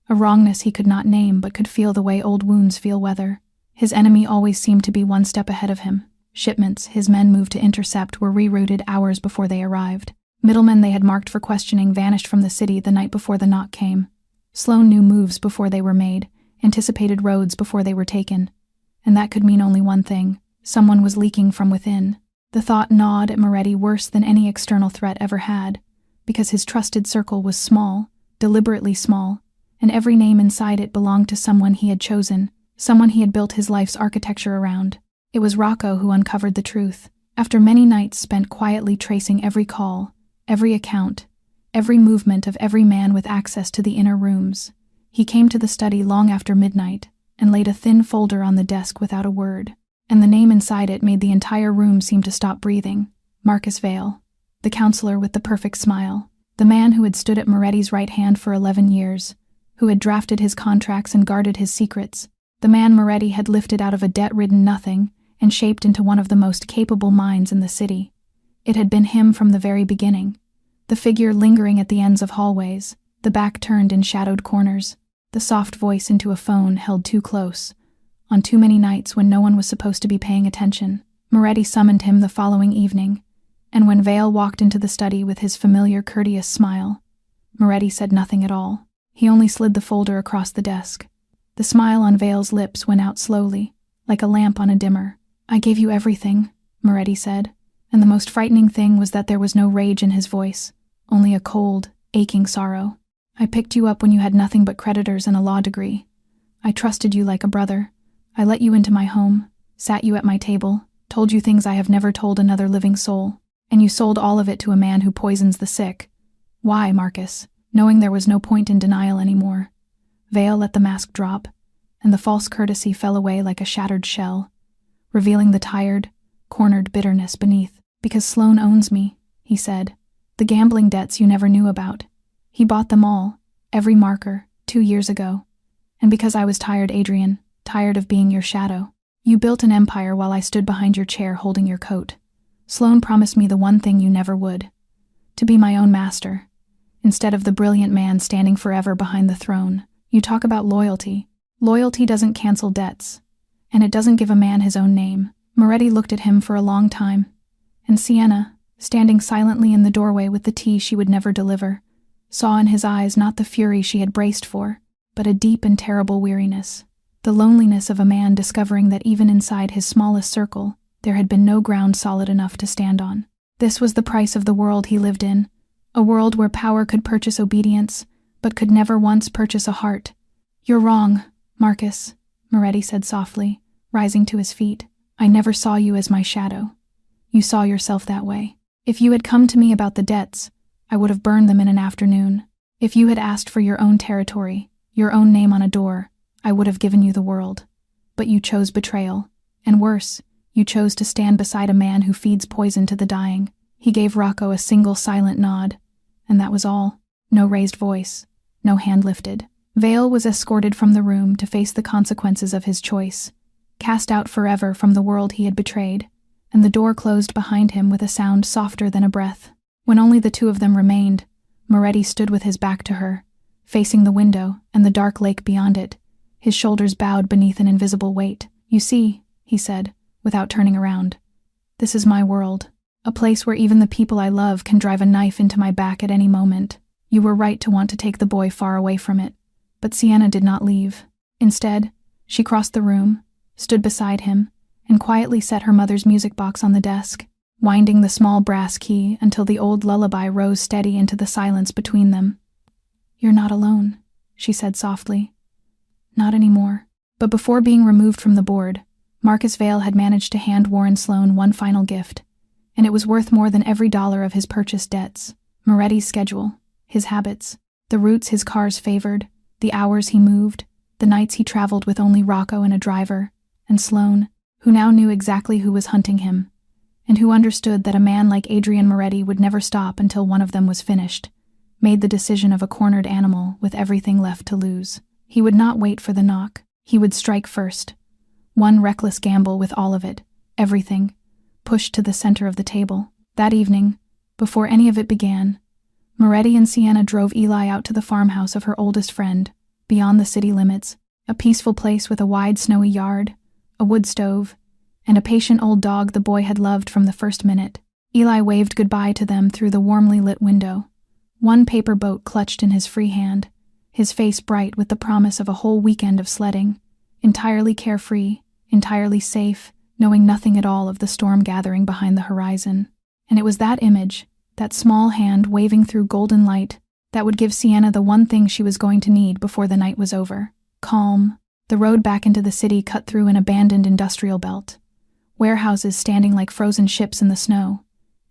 a wrongness he could not name but could feel the way old wounds feel weather. His enemy always seemed to be one step ahead of him. Shipments his men moved to intercept were rerouted hours before they arrived. Middlemen they had marked for questioning vanished from the city the night before the knock came. Sloane knew moves before they were made, anticipated roads before they were taken. And that could mean only one thing: someone was leaking from within. The thought gnawed at Moretti worse than any external threat ever had, because his trusted circle was small, deliberately small, and every name inside it belonged to someone he had chosen, someone he had built his life's architecture around. It was Rocco who uncovered the truth. After many nights spent quietly tracing every call, every account, every movement of every man with access to the inner rooms, he came to the study long after midnight and laid a thin folder on the desk without a word. And the name inside it made the entire room seem to stop breathing. Marcus Vale, the counselor with the perfect smile, the man who had stood at Moretti's right hand for 11 years, who had drafted his contracts and guarded his secrets, the man Moretti had lifted out of a debt-ridden nothing and shaped into one of the most capable minds in the city. It had been him from the very beginning, the figure lingering at the ends of hallways, the back turned in shadowed corners, the soft voice into a phone held too close. On too many nights when no one was supposed to be paying attention, Moretti summoned him the following evening, and when Vale walked into the study with his familiar courteous smile, Moretti said nothing at all. He only slid the folder across the desk. The smile on Vale's lips went out slowly, like a lamp on a dimmer. "I gave you everything," Moretti said, and the most frightening thing was that there was no rage in his voice, only a cold, aching sorrow. "I picked you up when you had nothing but creditors and a law degree. I trusted you like a brother. I let you into my home, sat you at my table, told you things I have never told another living soul, and you sold all of it to a man who poisons the sick. Why, Marcus?" Knowing there was no point in denial anymore, Vale let the mask drop, and the false courtesy fell away like a shattered shell, revealing the tired, cornered bitterness beneath. "Because Sloane owns me," he said. "The gambling debts you never knew about. He bought them all, every marker, 2 years ago. And because I was tired, Adrian, tired of being your shadow. You built an empire while I stood behind your chair holding your coat. Sloane promised me the one thing you never would: to be my own master, instead of the brilliant man standing forever behind the throne. You talk about loyalty. Loyalty doesn't cancel debts, and it doesn't give a man his own name." Moretti looked at him for a long time, and Sienna, standing silently in the doorway with the tea she would never deliver, saw in his eyes not the fury she had braced for, but a deep and terrible weariness. The loneliness of a man discovering that even inside his smallest circle, there had been no ground solid enough to stand on. This was the price of the world he lived in, a world where power could purchase obedience, but could never once purchase a heart. "You're wrong, Marcus," Moretti said softly, rising to his feet. "I never saw you as my shadow. You saw yourself that way. If you had come to me about the debts, I would have burned them in an afternoon. If you had asked for your own territory, your own name on a door, I would have given you the world. But you chose betrayal, and worse, you chose to stand beside a man who feeds poison to the dying." He gave Rocco a single silent nod, and that was all. No raised voice, no hand lifted. Vale was escorted from the room to face the consequences of his choice, cast out forever from the world he had betrayed, and the door closed behind him with a sound softer than a breath. When only the two of them remained, Moretti stood with his back to her, facing the window and the dark lake beyond it, his shoulders bowed beneath an invisible weight. "You see," he said, without turning around, "this is my world, a place where even the people I love can drive a knife into my back at any moment. You were right to want to take the boy far away from it." But Sienna did not leave. Instead, she crossed the room, stood beside him, and quietly set her mother's music box on the desk, winding the small brass key until the old lullaby rose steady into the silence between them. "You're not alone," she said softly. "Not anymore." But before being removed from the board, Marcus Vale had managed to hand Warren Sloane one final gift, and it was worth more than every dollar of his purchased debts. Moretti's schedule, his habits, the routes his cars favored, the hours he moved, the nights he traveled with only Rocco and a driver, and Sloane, who now knew exactly who was hunting him, and who understood that a man like Adrian Moretti would never stop until one of them was finished, made the decision of a cornered animal with everything left to lose. He would not wait for the knock. He would strike first. One reckless gamble with all of it, everything, pushed to the center of the table. That evening, before any of it began, Moretti and Sienna drove Eli out to the farmhouse of her oldest friend, beyond the city limits, a peaceful place with a wide snowy yard, a wood stove, and a patient old dog the boy had loved from the first minute. Eli waved goodbye to them through the warmly lit window, one paper boat clutched in his free hand, his face bright with the promise of a whole weekend of sledding, entirely carefree, entirely safe, knowing nothing at all of the storm gathering behind the horizon. And it was that image, that small hand waving through golden light, that would give Sienna the one thing she was going to need before the night was over: calm. The road back into the city cut through an abandoned industrial belt, warehouses standing like frozen ships in the snow,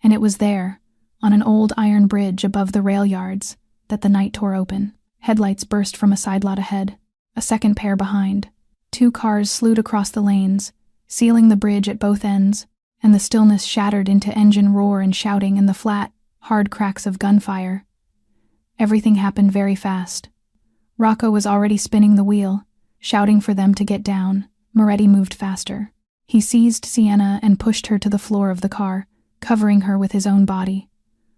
and it was there, on an old iron bridge above the rail yards, that the night tore open. Headlights burst from a side lot ahead, a second pair behind. Two cars slewed across the lanes, sealing the bridge at both ends, and the stillness shattered into engine roar and shouting and the flat, hard cracks of gunfire. Everything happened very fast. Rocco was already spinning the wheel, shouting for them to get down. Moretti moved faster. He seized Sienna and pushed her to the floor of the car, covering her with his own body.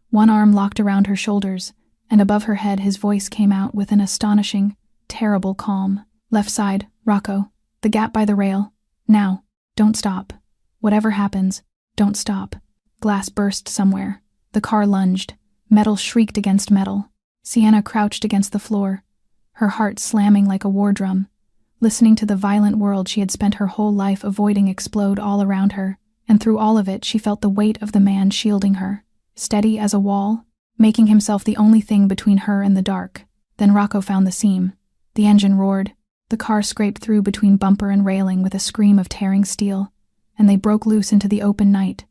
One arm locked around her shoulders, and above her head his voice came out with an astonishing, terrible calm. "Left side, Rocco. The gap by the rail. Now. Don't stop. Whatever happens, don't stop." Glass burst somewhere. The car lunged. Metal shrieked against metal. Sienna crouched against the floor, her heart slamming like a war drum, listening to the violent world she had spent her whole life avoiding explode all around her, and through all of it she felt the weight of the man shielding her, steady as a wall, making himself the only thing between her and the dark. Then Rocco found the seam. The engine roared. The car scraped through between bumper and railing with a scream of tearing steel, and they broke loose into the open night,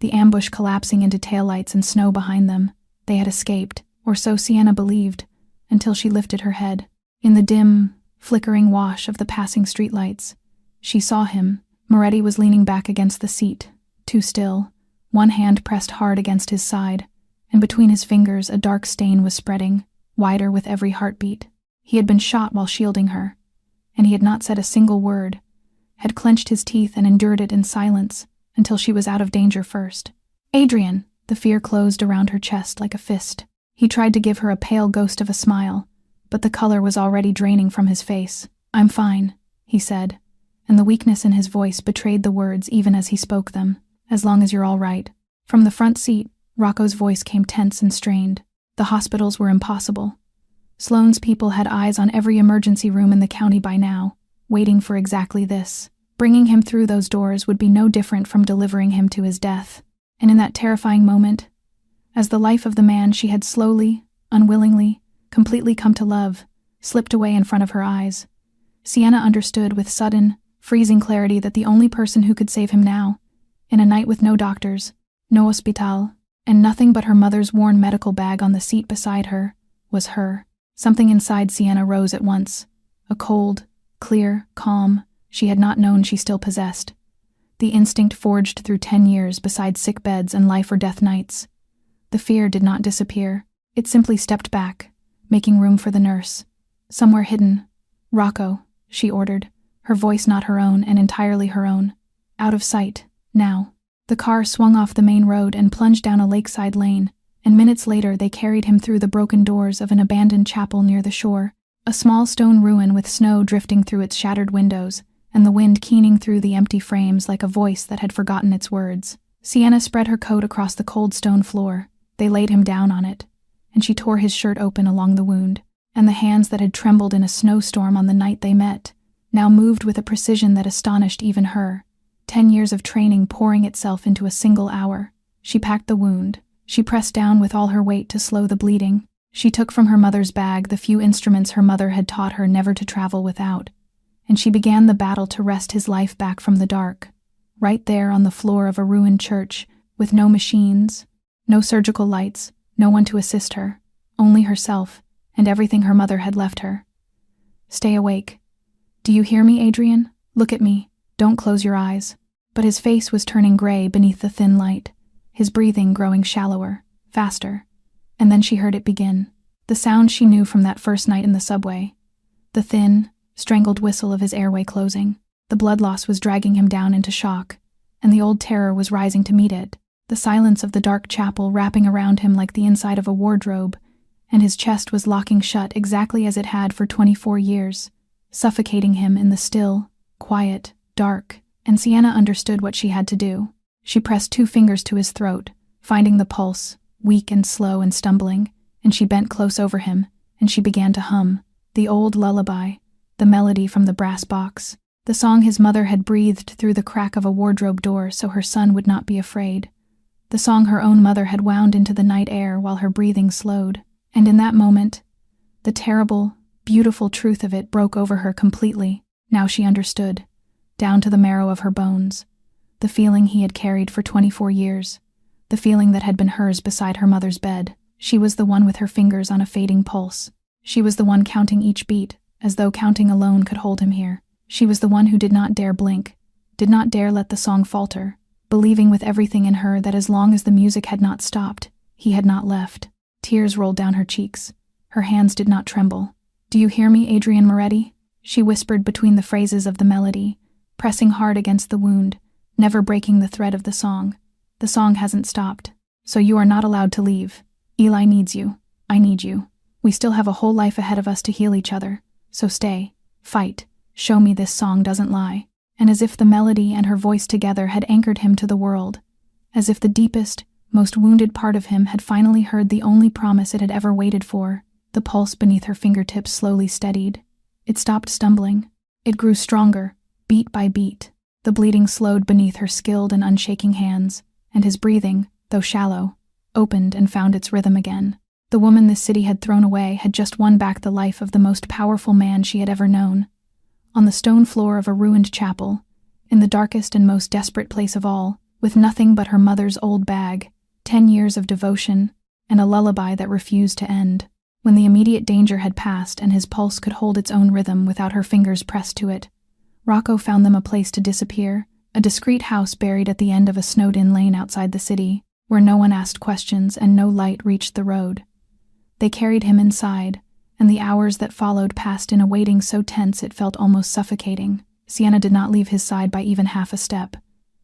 the ambush collapsing into taillights and snow behind them. They had escaped, or so Sienna believed, until she lifted her head. In the dim, flickering wash of the passing streetlights, she saw him. Moretti was leaning back against the seat, too still, one hand pressed hard against his side, and between his fingers a dark stain was spreading, wider with every heartbeat. He had been shot while shielding her, and he had not said a single word, had clenched his teeth and endured it in silence until she was out of danger first. "Adrian!" The fear closed around her chest like a fist. He tried to give her a pale ghost of a smile, but the color was already draining from his face. "I'm fine," he said, and the weakness in his voice betrayed the words even as he spoke them. "As long as you're all right." From the front seat, Rocco's voice came tense and strained. The hospitals were impossible. Sloane's people had eyes on every emergency room in the county by now, waiting for exactly this. Bringing him through those doors would be no different from delivering him to his death. And in that terrifying moment, as the life of the man she had slowly, unwillingly, completely come to love, slipped away in front of her eyes, Sienna understood with sudden, freezing clarity that the only person who could save him now, in a night with no doctors, no hospital, and nothing but her mother's worn medical bag on the seat beside her, was her. Something inside Sienna rose at once, a cold, clear, calm she had not known she still possessed. The instinct forged through 10 years beside sick beds and life-or-death nights. The fear did not disappear. It simply stepped back, making room for the nurse. Somewhere hidden. "Rocco," she ordered, her voice not her own and entirely her own. "Out of sight, now." The car swung off the main road and plunged down a lakeside lane, and minutes later they carried him through the broken doors of an abandoned chapel near the shore, a small stone ruin with snow drifting through its shattered windows, and the wind keening through the empty frames like a voice that had forgotten its words. Sienna spread her coat across the cold stone floor. They laid him down on it, and she tore his shirt open along the wound, and the hands that had trembled in a snowstorm on the night they met now moved with a precision that astonished even her. 10 years of training pouring itself into a single hour. She packed the wound. She pressed down with all her weight to slow the bleeding. She took from her mother's bag the few instruments her mother had taught her never to travel without, and she began the battle to wrest his life back from the dark. Right there on the floor of a ruined church, with no machines, no surgical lights, no one to assist her, only herself, and everything her mother had left her. "Stay awake. Do you hear me, Adrian? Look at me. Don't close your eyes." But his face was turning gray beneath the thin light, his breathing growing shallower, faster. And then she heard it begin. The sound she knew from that first night in the subway. The thin, strangled whistle of his airway closing. The blood loss was dragging him down into shock, and the old terror was rising to meet it. The silence of the dark chapel wrapping around him like the inside of a wardrobe, and his chest was locking shut exactly as it had for 24 years, suffocating him in the still, quiet, dark, and Sienna understood what she had to do. She pressed 2 fingers to his throat, finding the pulse, weak and slow and stumbling, and she bent close over him, and she began to hum, the old lullaby, the melody from the brass box, the song his mother had breathed through the crack of a wardrobe door so her son would not be afraid, the song her own mother had wound into the night air while her breathing slowed. And in that moment, the terrible, beautiful truth of it broke over her completely. Now she understood, down to the marrow of her bones, the feeling he had carried for 24 years, the feeling that had been hers beside her mother's bed. She was the one with her fingers on a fading pulse. She was the one counting each beat, as though counting alone could hold him here. She was the one who did not dare blink, did not dare let the song falter, believing with everything in her that as long as the music had not stopped, he had not left. Tears rolled down her cheeks. Her hands did not tremble. "Do you hear me, Adrian Moretti?" she whispered between the phrases of the melody, pressing hard against the wound, never breaking the thread of the song. "The song hasn't stopped, so you are not allowed to leave. Eli needs you. I need you. We still have a whole life ahead of us to heal each other, so stay, fight, show me this song doesn't lie." And as if the melody and her voice together had anchored him to the world, as if the deepest, most wounded part of him had finally heard the only promise it had ever waited for, the pulse beneath her fingertips slowly steadied. It stopped stumbling. It grew stronger, beat by beat. The bleeding slowed beneath her skilled and unshaking hands, and his breathing, though shallow, opened and found its rhythm again. The woman this city had thrown away had just won back the life of the most powerful man she had ever known. On the stone floor of a ruined chapel, in the darkest and most desperate place of all, with nothing but her mother's old bag, 10 years of devotion, and a lullaby that refused to end. When the immediate danger had passed and his pulse could hold its own rhythm without her fingers pressed to it, Rocco found them a place to disappear, a discreet house buried at the end of a snowed-in lane outside the city, where no one asked questions and no light reached the road. They carried him inside, and the hours that followed passed in a waiting so tense it felt almost suffocating. Sienna did not leave his side by even half a step.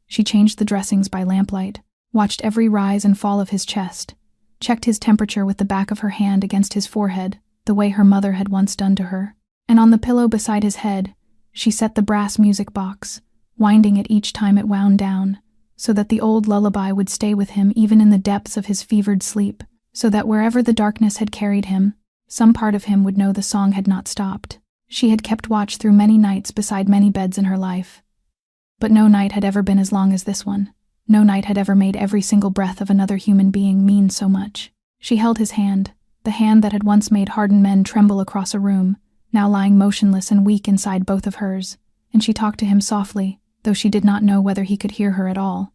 She changed the dressings by lamplight, watched every rise and fall of his chest, checked his temperature with the back of her hand against his forehead, the way her mother had once done to her. And on the pillow beside his head, she set the brass music box, winding it each time it wound down, so that the old lullaby would stay with him even in the depths of his fevered sleep, so that wherever the darkness had carried him, some part of him would know the song had not stopped. She had kept watch through many nights beside many beds in her life. But no night had ever been as long as this one. No night had ever made every single breath of another human being mean so much. She held his hand, the hand that had once made hardened men tremble across a room, now lying motionless and weak inside both of hers, and she talked to him softly, though she did not know whether he could hear her at all.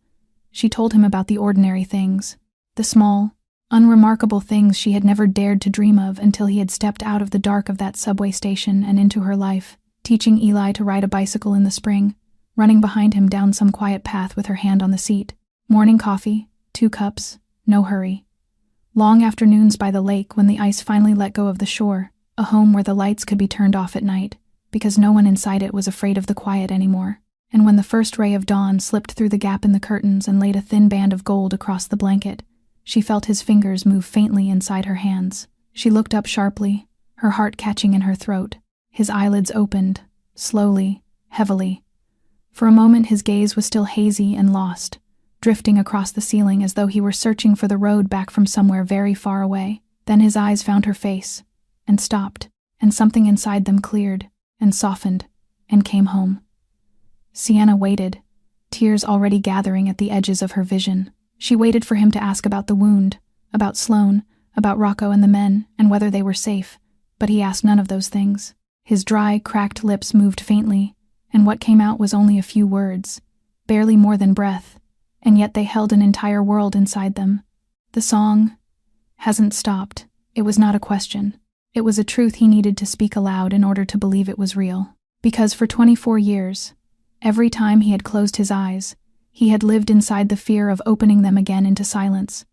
She told him about the ordinary things, the small, unremarkable things she had never dared to dream of until he had stepped out of the dark of that subway station and into her life, teaching Eli to ride a bicycle in the spring, running behind him down some quiet path with her hand on the seat, morning coffee, 2 cups, no hurry. Long afternoons by the lake when the ice finally let go of the shore, a home where the lights could be turned off at night, because no one inside it was afraid of the quiet anymore, and when the first ray of dawn slipped through the gap in the curtains and laid a thin band of gold across the blanket, she felt his fingers move faintly inside her hands. She looked up sharply, her heart catching in her throat. His eyelids opened, slowly, heavily. For a moment his gaze was still hazy and lost, drifting across the ceiling as though he were searching for the road back from somewhere very far away. Then his eyes found her face, and stopped, and something inside them cleared, and softened, and came home. Sienna waited, tears already gathering at the edges of her vision. She waited for him to ask about the wound, about Sloane, about Rocco and the men, and whether they were safe, but he asked none of those things. His dry, cracked lips moved faintly, and what came out was only a few words, barely more than breath, and yet they held an entire world inside them. The song hasn't stopped. It was not a question. It was a truth he needed to speak aloud in order to believe it was real. Because for 24 years, every time he had closed his eyes, he had lived inside the fear of opening them again into silence.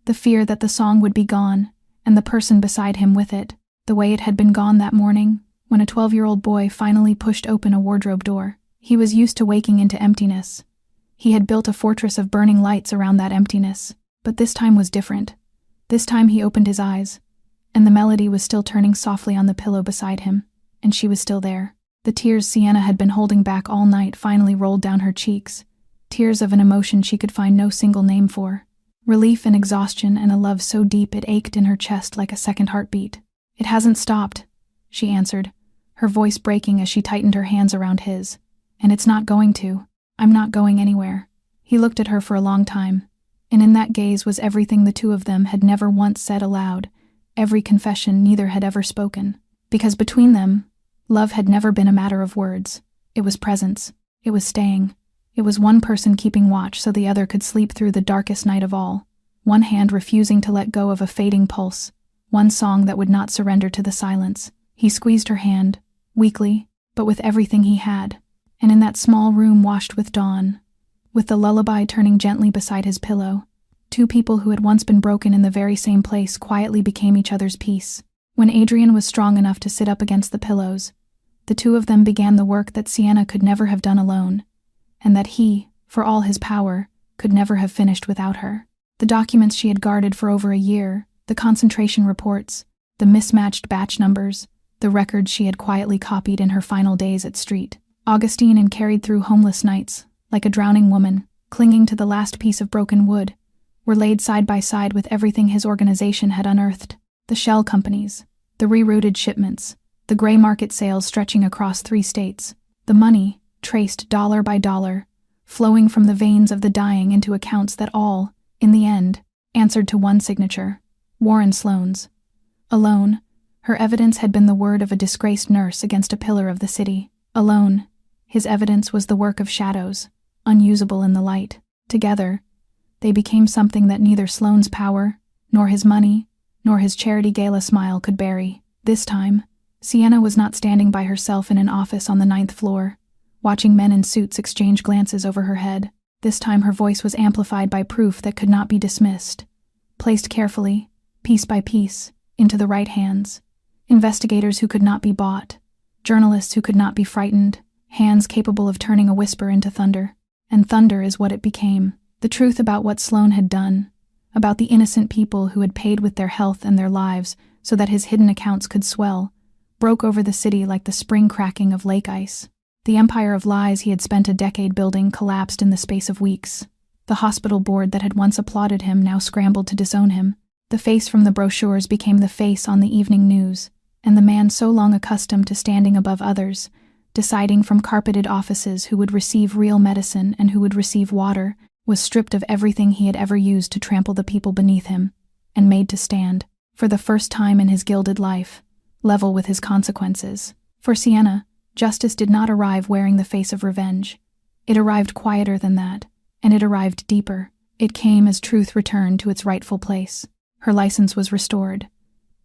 The fear that the song would be gone, and the person beside him with it, the way it had been gone that morning, when a 12-year-old boy finally pushed open a wardrobe door. He was used to waking into emptiness. He had built a fortress of burning lights around that emptiness, but this time was different. This time he opened his eyes, and the melody was still turning softly on the pillow beside him, and she was still there. The tears Sienna had been holding back all night finally rolled down her cheeks, tears of an emotion she could find no single name for. Relief and exhaustion and a love so deep it ached in her chest like a second heartbeat. "It hasn't stopped," she answered, her voice breaking as she tightened her hands around his. "And it's not going to. I'm not going anywhere." He looked at her for a long time, and in that gaze was everything the two of them had never once said aloud, every confession neither had ever spoken. Because between them, love had never been a matter of words. It was presence. It was staying. It was one person keeping watch so the other could sleep through the darkest night of all, one hand refusing to let go of a fading pulse, one song that would not surrender to the silence. He squeezed her hand, weakly, but with everything he had, and in that small room washed with dawn, with the lullaby turning gently beside his pillow, two people who had once been broken in the very same place quietly became each other's peace. When Adrian was strong enough to sit up against the pillows, the two of them began the work that Sienna could never have done alone, and that he, for all his power, could never have finished without her. The documents she had guarded for over a year, the concentration reports, the mismatched batch numbers, the records she had quietly copied in her final days at Street, Augustine and carried through homeless nights, like a drowning woman, clinging to the last piece of broken wood, were laid side by side with everything his organization had unearthed. The shell companies, the rerouted shipments, the gray market sales stretching across 3 states, the money, traced dollar by dollar, flowing from the veins of the dying into accounts that all, in the end, answered to one signature, Warren Sloane's. Alone, her evidence had been the word of a disgraced nurse against a pillar of the city. Alone, his evidence was the work of shadows, unusable in the light. Together, they became something that neither Sloane's power, nor his money, nor his charity gala smile could bury. This time, Sienna was not standing by herself in an office on the 9th floor, watching men in suits exchange glances over her head. This time her voice was amplified by proof that could not be dismissed, placed carefully, piece by piece, into the right hands. Investigators who could not be bought, journalists who could not be frightened, hands capable of turning a whisper into thunder. And thunder is what it became. The truth about what Sloane had done, about the innocent people who had paid with their health and their lives so that his hidden accounts could swell, broke over the city like the spring cracking of lake ice. The empire of lies he had spent a decade building collapsed in the space of weeks. The hospital board that had once applauded him now scrambled to disown him. The face from the brochures became the face on the evening news, and the man so long accustomed to standing above others, deciding from carpeted offices who would receive real medicine and who would receive water, was stripped of everything he had ever used to trample the people beneath him, and made to stand, for the first time in his gilded life, level with his consequences. For Sienna, justice did not arrive wearing the face of revenge. It arrived quieter than that, and it arrived deeper. It came as truth returned to its rightful place. Her license was restored.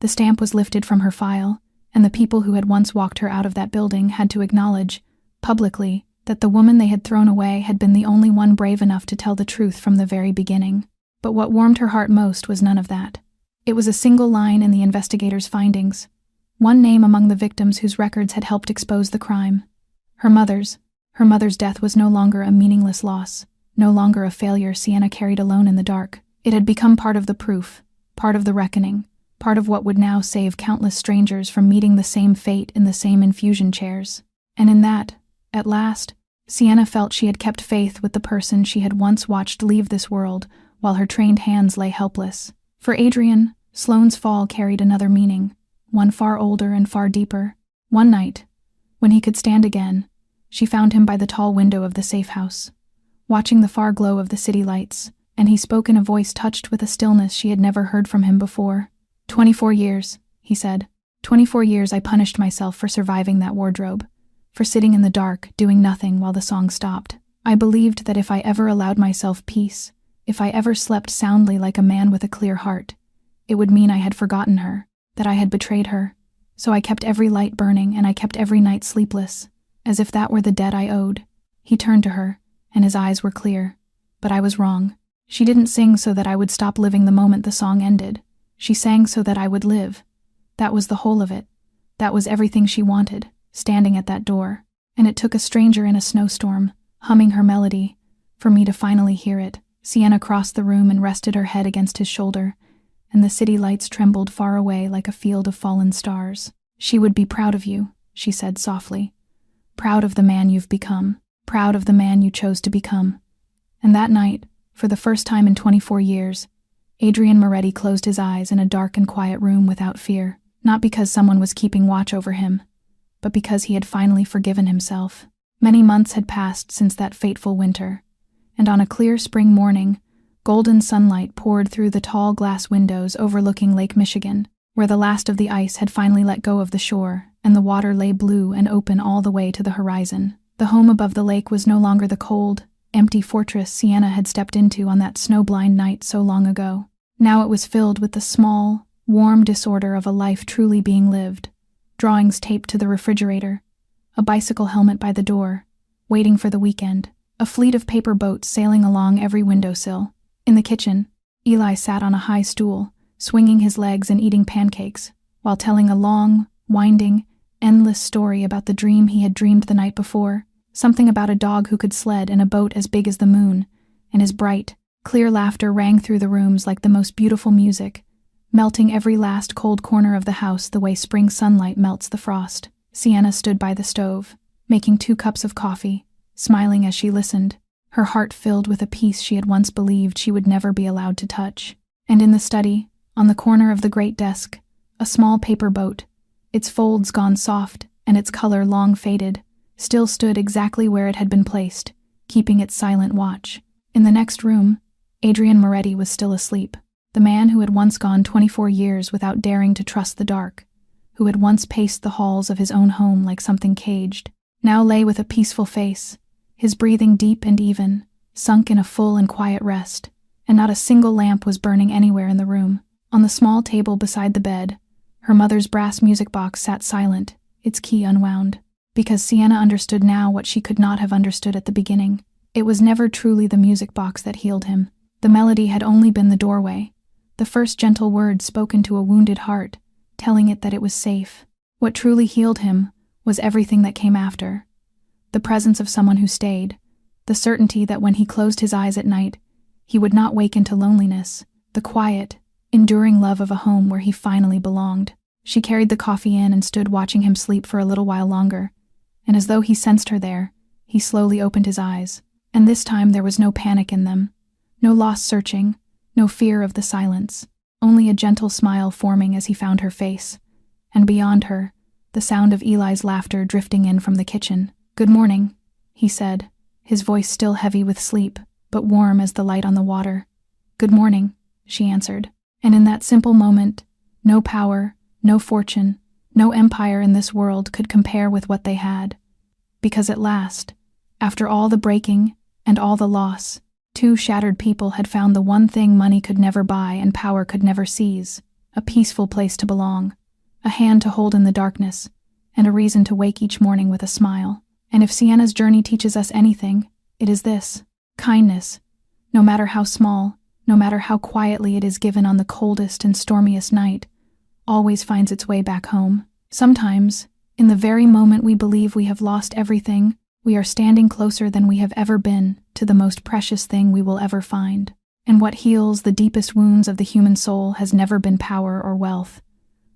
The stamp was lifted from her file, and the people who had once walked her out of that building had to acknowledge, publicly, that the woman they had thrown away had been the only one brave enough to tell the truth from the very beginning. But what warmed her heart most was none of that. It was a single line in the investigators' findings, one name among the victims whose records had helped expose the crime. Her mother's. Her mother's death was no longer a meaningless loss, no longer a failure Sienna carried alone in the dark. It had become part of the proof, part of the reckoning, part of what would now save countless strangers from meeting the same fate in the same infusion chairs. And in that, at last, Sienna felt she had kept faith with the person she had once watched leave this world while her trained hands lay helpless. For Adrian, Sloane's fall carried another meaning, one far older and far deeper. One night, when he could stand again, she found him by the tall window of the safe house, watching the far glow of the city lights, and he spoke in a voice touched with a stillness she had never heard from him before. 24 years, he said. 24 years I punished myself for surviving that wardrobe, for sitting in the dark, doing nothing while the song stopped. I believed that if I ever allowed myself peace, if I ever slept soundly like a man with a clear heart, it would mean I had forgotten her, that I had betrayed her. So I kept every light burning and I kept every night sleepless, as if that were the debt I owed. He turned to her, and his eyes were clear. But I was wrong. She didn't sing so that I would stop living the moment the song ended. She sang so that I would live. That was the whole of it. That was everything she wanted, standing at that door. And it took a stranger in a snowstorm, humming her melody, for me to finally hear it. Sienna crossed the room and rested her head against his shoulder, and the city lights trembled far away like a field of fallen stars. She would be proud of you, she said softly. Proud of the man you've become. Proud of the man you chose to become. And that night, for the first time in 24 years, Adrian Moretti closed his eyes in a dark and quiet room without fear, not because someone was keeping watch over him, but because he had finally forgiven himself. Many months had passed since that fateful winter, and on a clear spring morning, golden sunlight poured through the tall glass windows overlooking Lake Michigan, where the last of the ice had finally let go of the shore, and the water lay blue and open all the way to the horizon. The home above the lake was no longer the cold, empty fortress Sienna had stepped into on that snow-blind night so long ago. Now it was filled with the small, warm disorder of a life truly being lived. Drawings taped to the refrigerator, a bicycle helmet by the door, waiting for the weekend, a fleet of paper boats sailing along every windowsill. In the kitchen, Eli sat on a high stool, swinging his legs and eating pancakes, while telling a long, winding, endless story about the dream he had dreamed the night before, something about a dog who could sled in a boat as big as the moon, and his bright, clear laughter rang through the rooms like the most beautiful music, melting every last cold corner of the house the way spring sunlight melts the frost. Sienna stood by the stove, making 2 cups of coffee, smiling as she listened, her heart filled with a peace she had once believed she would never be allowed to touch. And in the study, on the corner of the great desk, a small paper boat, its folds gone soft and its color long faded, still stood exactly where it had been placed, keeping its silent watch. In the next room, Adrian Moretti was still asleep, the man who had once gone 24 years without daring to trust the dark, who had once paced the halls of his own home like something caged, now lay with a peaceful face, his breathing deep and even, sunk in a full and quiet rest, and not a single lamp was burning anywhere in the room. On the small table beside the bed, her mother's brass music box sat silent, its key unwound, because Sienna understood now what she could not have understood at the beginning. It was never truly the music box that healed him. The melody had only been the doorway, the first gentle word spoken to a wounded heart, telling it that it was safe. What truly healed him was everything that came after. The presence of someone who stayed, the certainty that when he closed his eyes at night, he would not wake into loneliness, the quiet, enduring love of a home where he finally belonged. She carried the coffee in and stood watching him sleep for a little while longer, and as though he sensed her there, he slowly opened his eyes, and this time there was no panic in them, No lost searching, no fear of the silence, only a gentle smile forming as he found her face. And beyond her, the sound of Eli's laughter drifting in from the kitchen. "Good morning," he said, his voice still heavy with sleep, but warm as the light on the water. "Good morning," she answered. And in that simple moment, no power, no fortune, no empire in this world could compare with what they had. Because at last, after all the breaking and all the loss, two shattered people had found the one thing money could never buy and power could never seize: a peaceful place to belong, a hand to hold in the darkness, and a reason to wake each morning with a smile. And if Sienna's journey teaches us anything, it is this: kindness, no matter how small, no matter how quietly it is given on the coldest and stormiest night, always finds its way back home. Sometimes, in the very moment we believe we have lost everything, we are standing closer than we have ever been to the most precious thing we will ever find. And what heals the deepest wounds of the human soul has never been power or wealth,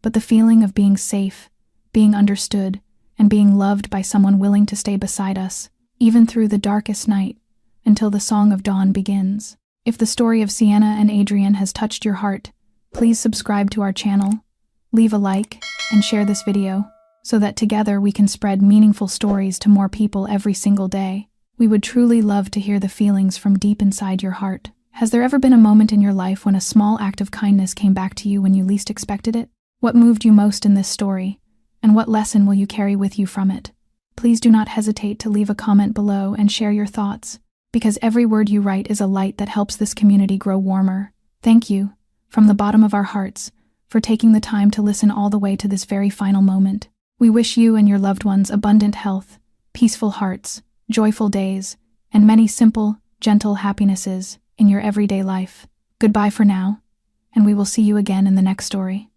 but the feeling of being safe, being understood, and being loved by someone willing to stay beside us, even through the darkest night, until the song of dawn begins. If the story of Sienna and Adrian has touched your heart, please subscribe to our channel, leave a like, and share this video, so that together we can spread meaningful stories to more people every single day. We would truly love to hear the feelings from deep inside your heart. Has there ever been a moment in your life when a small act of kindness came back to you when you least expected it? What moved you most in this story, and what lesson will you carry with you from it? Please do not hesitate to leave a comment below and share your thoughts, because every word you write is a light that helps this community grow warmer. Thank you, from the bottom of our hearts, for taking the time to listen all the way to this very final moment. We wish you and your loved ones abundant health, peaceful hearts, joyful days, and many simple, gentle happinesses in your everyday life. Goodbye for now, and we will see you again in the next story.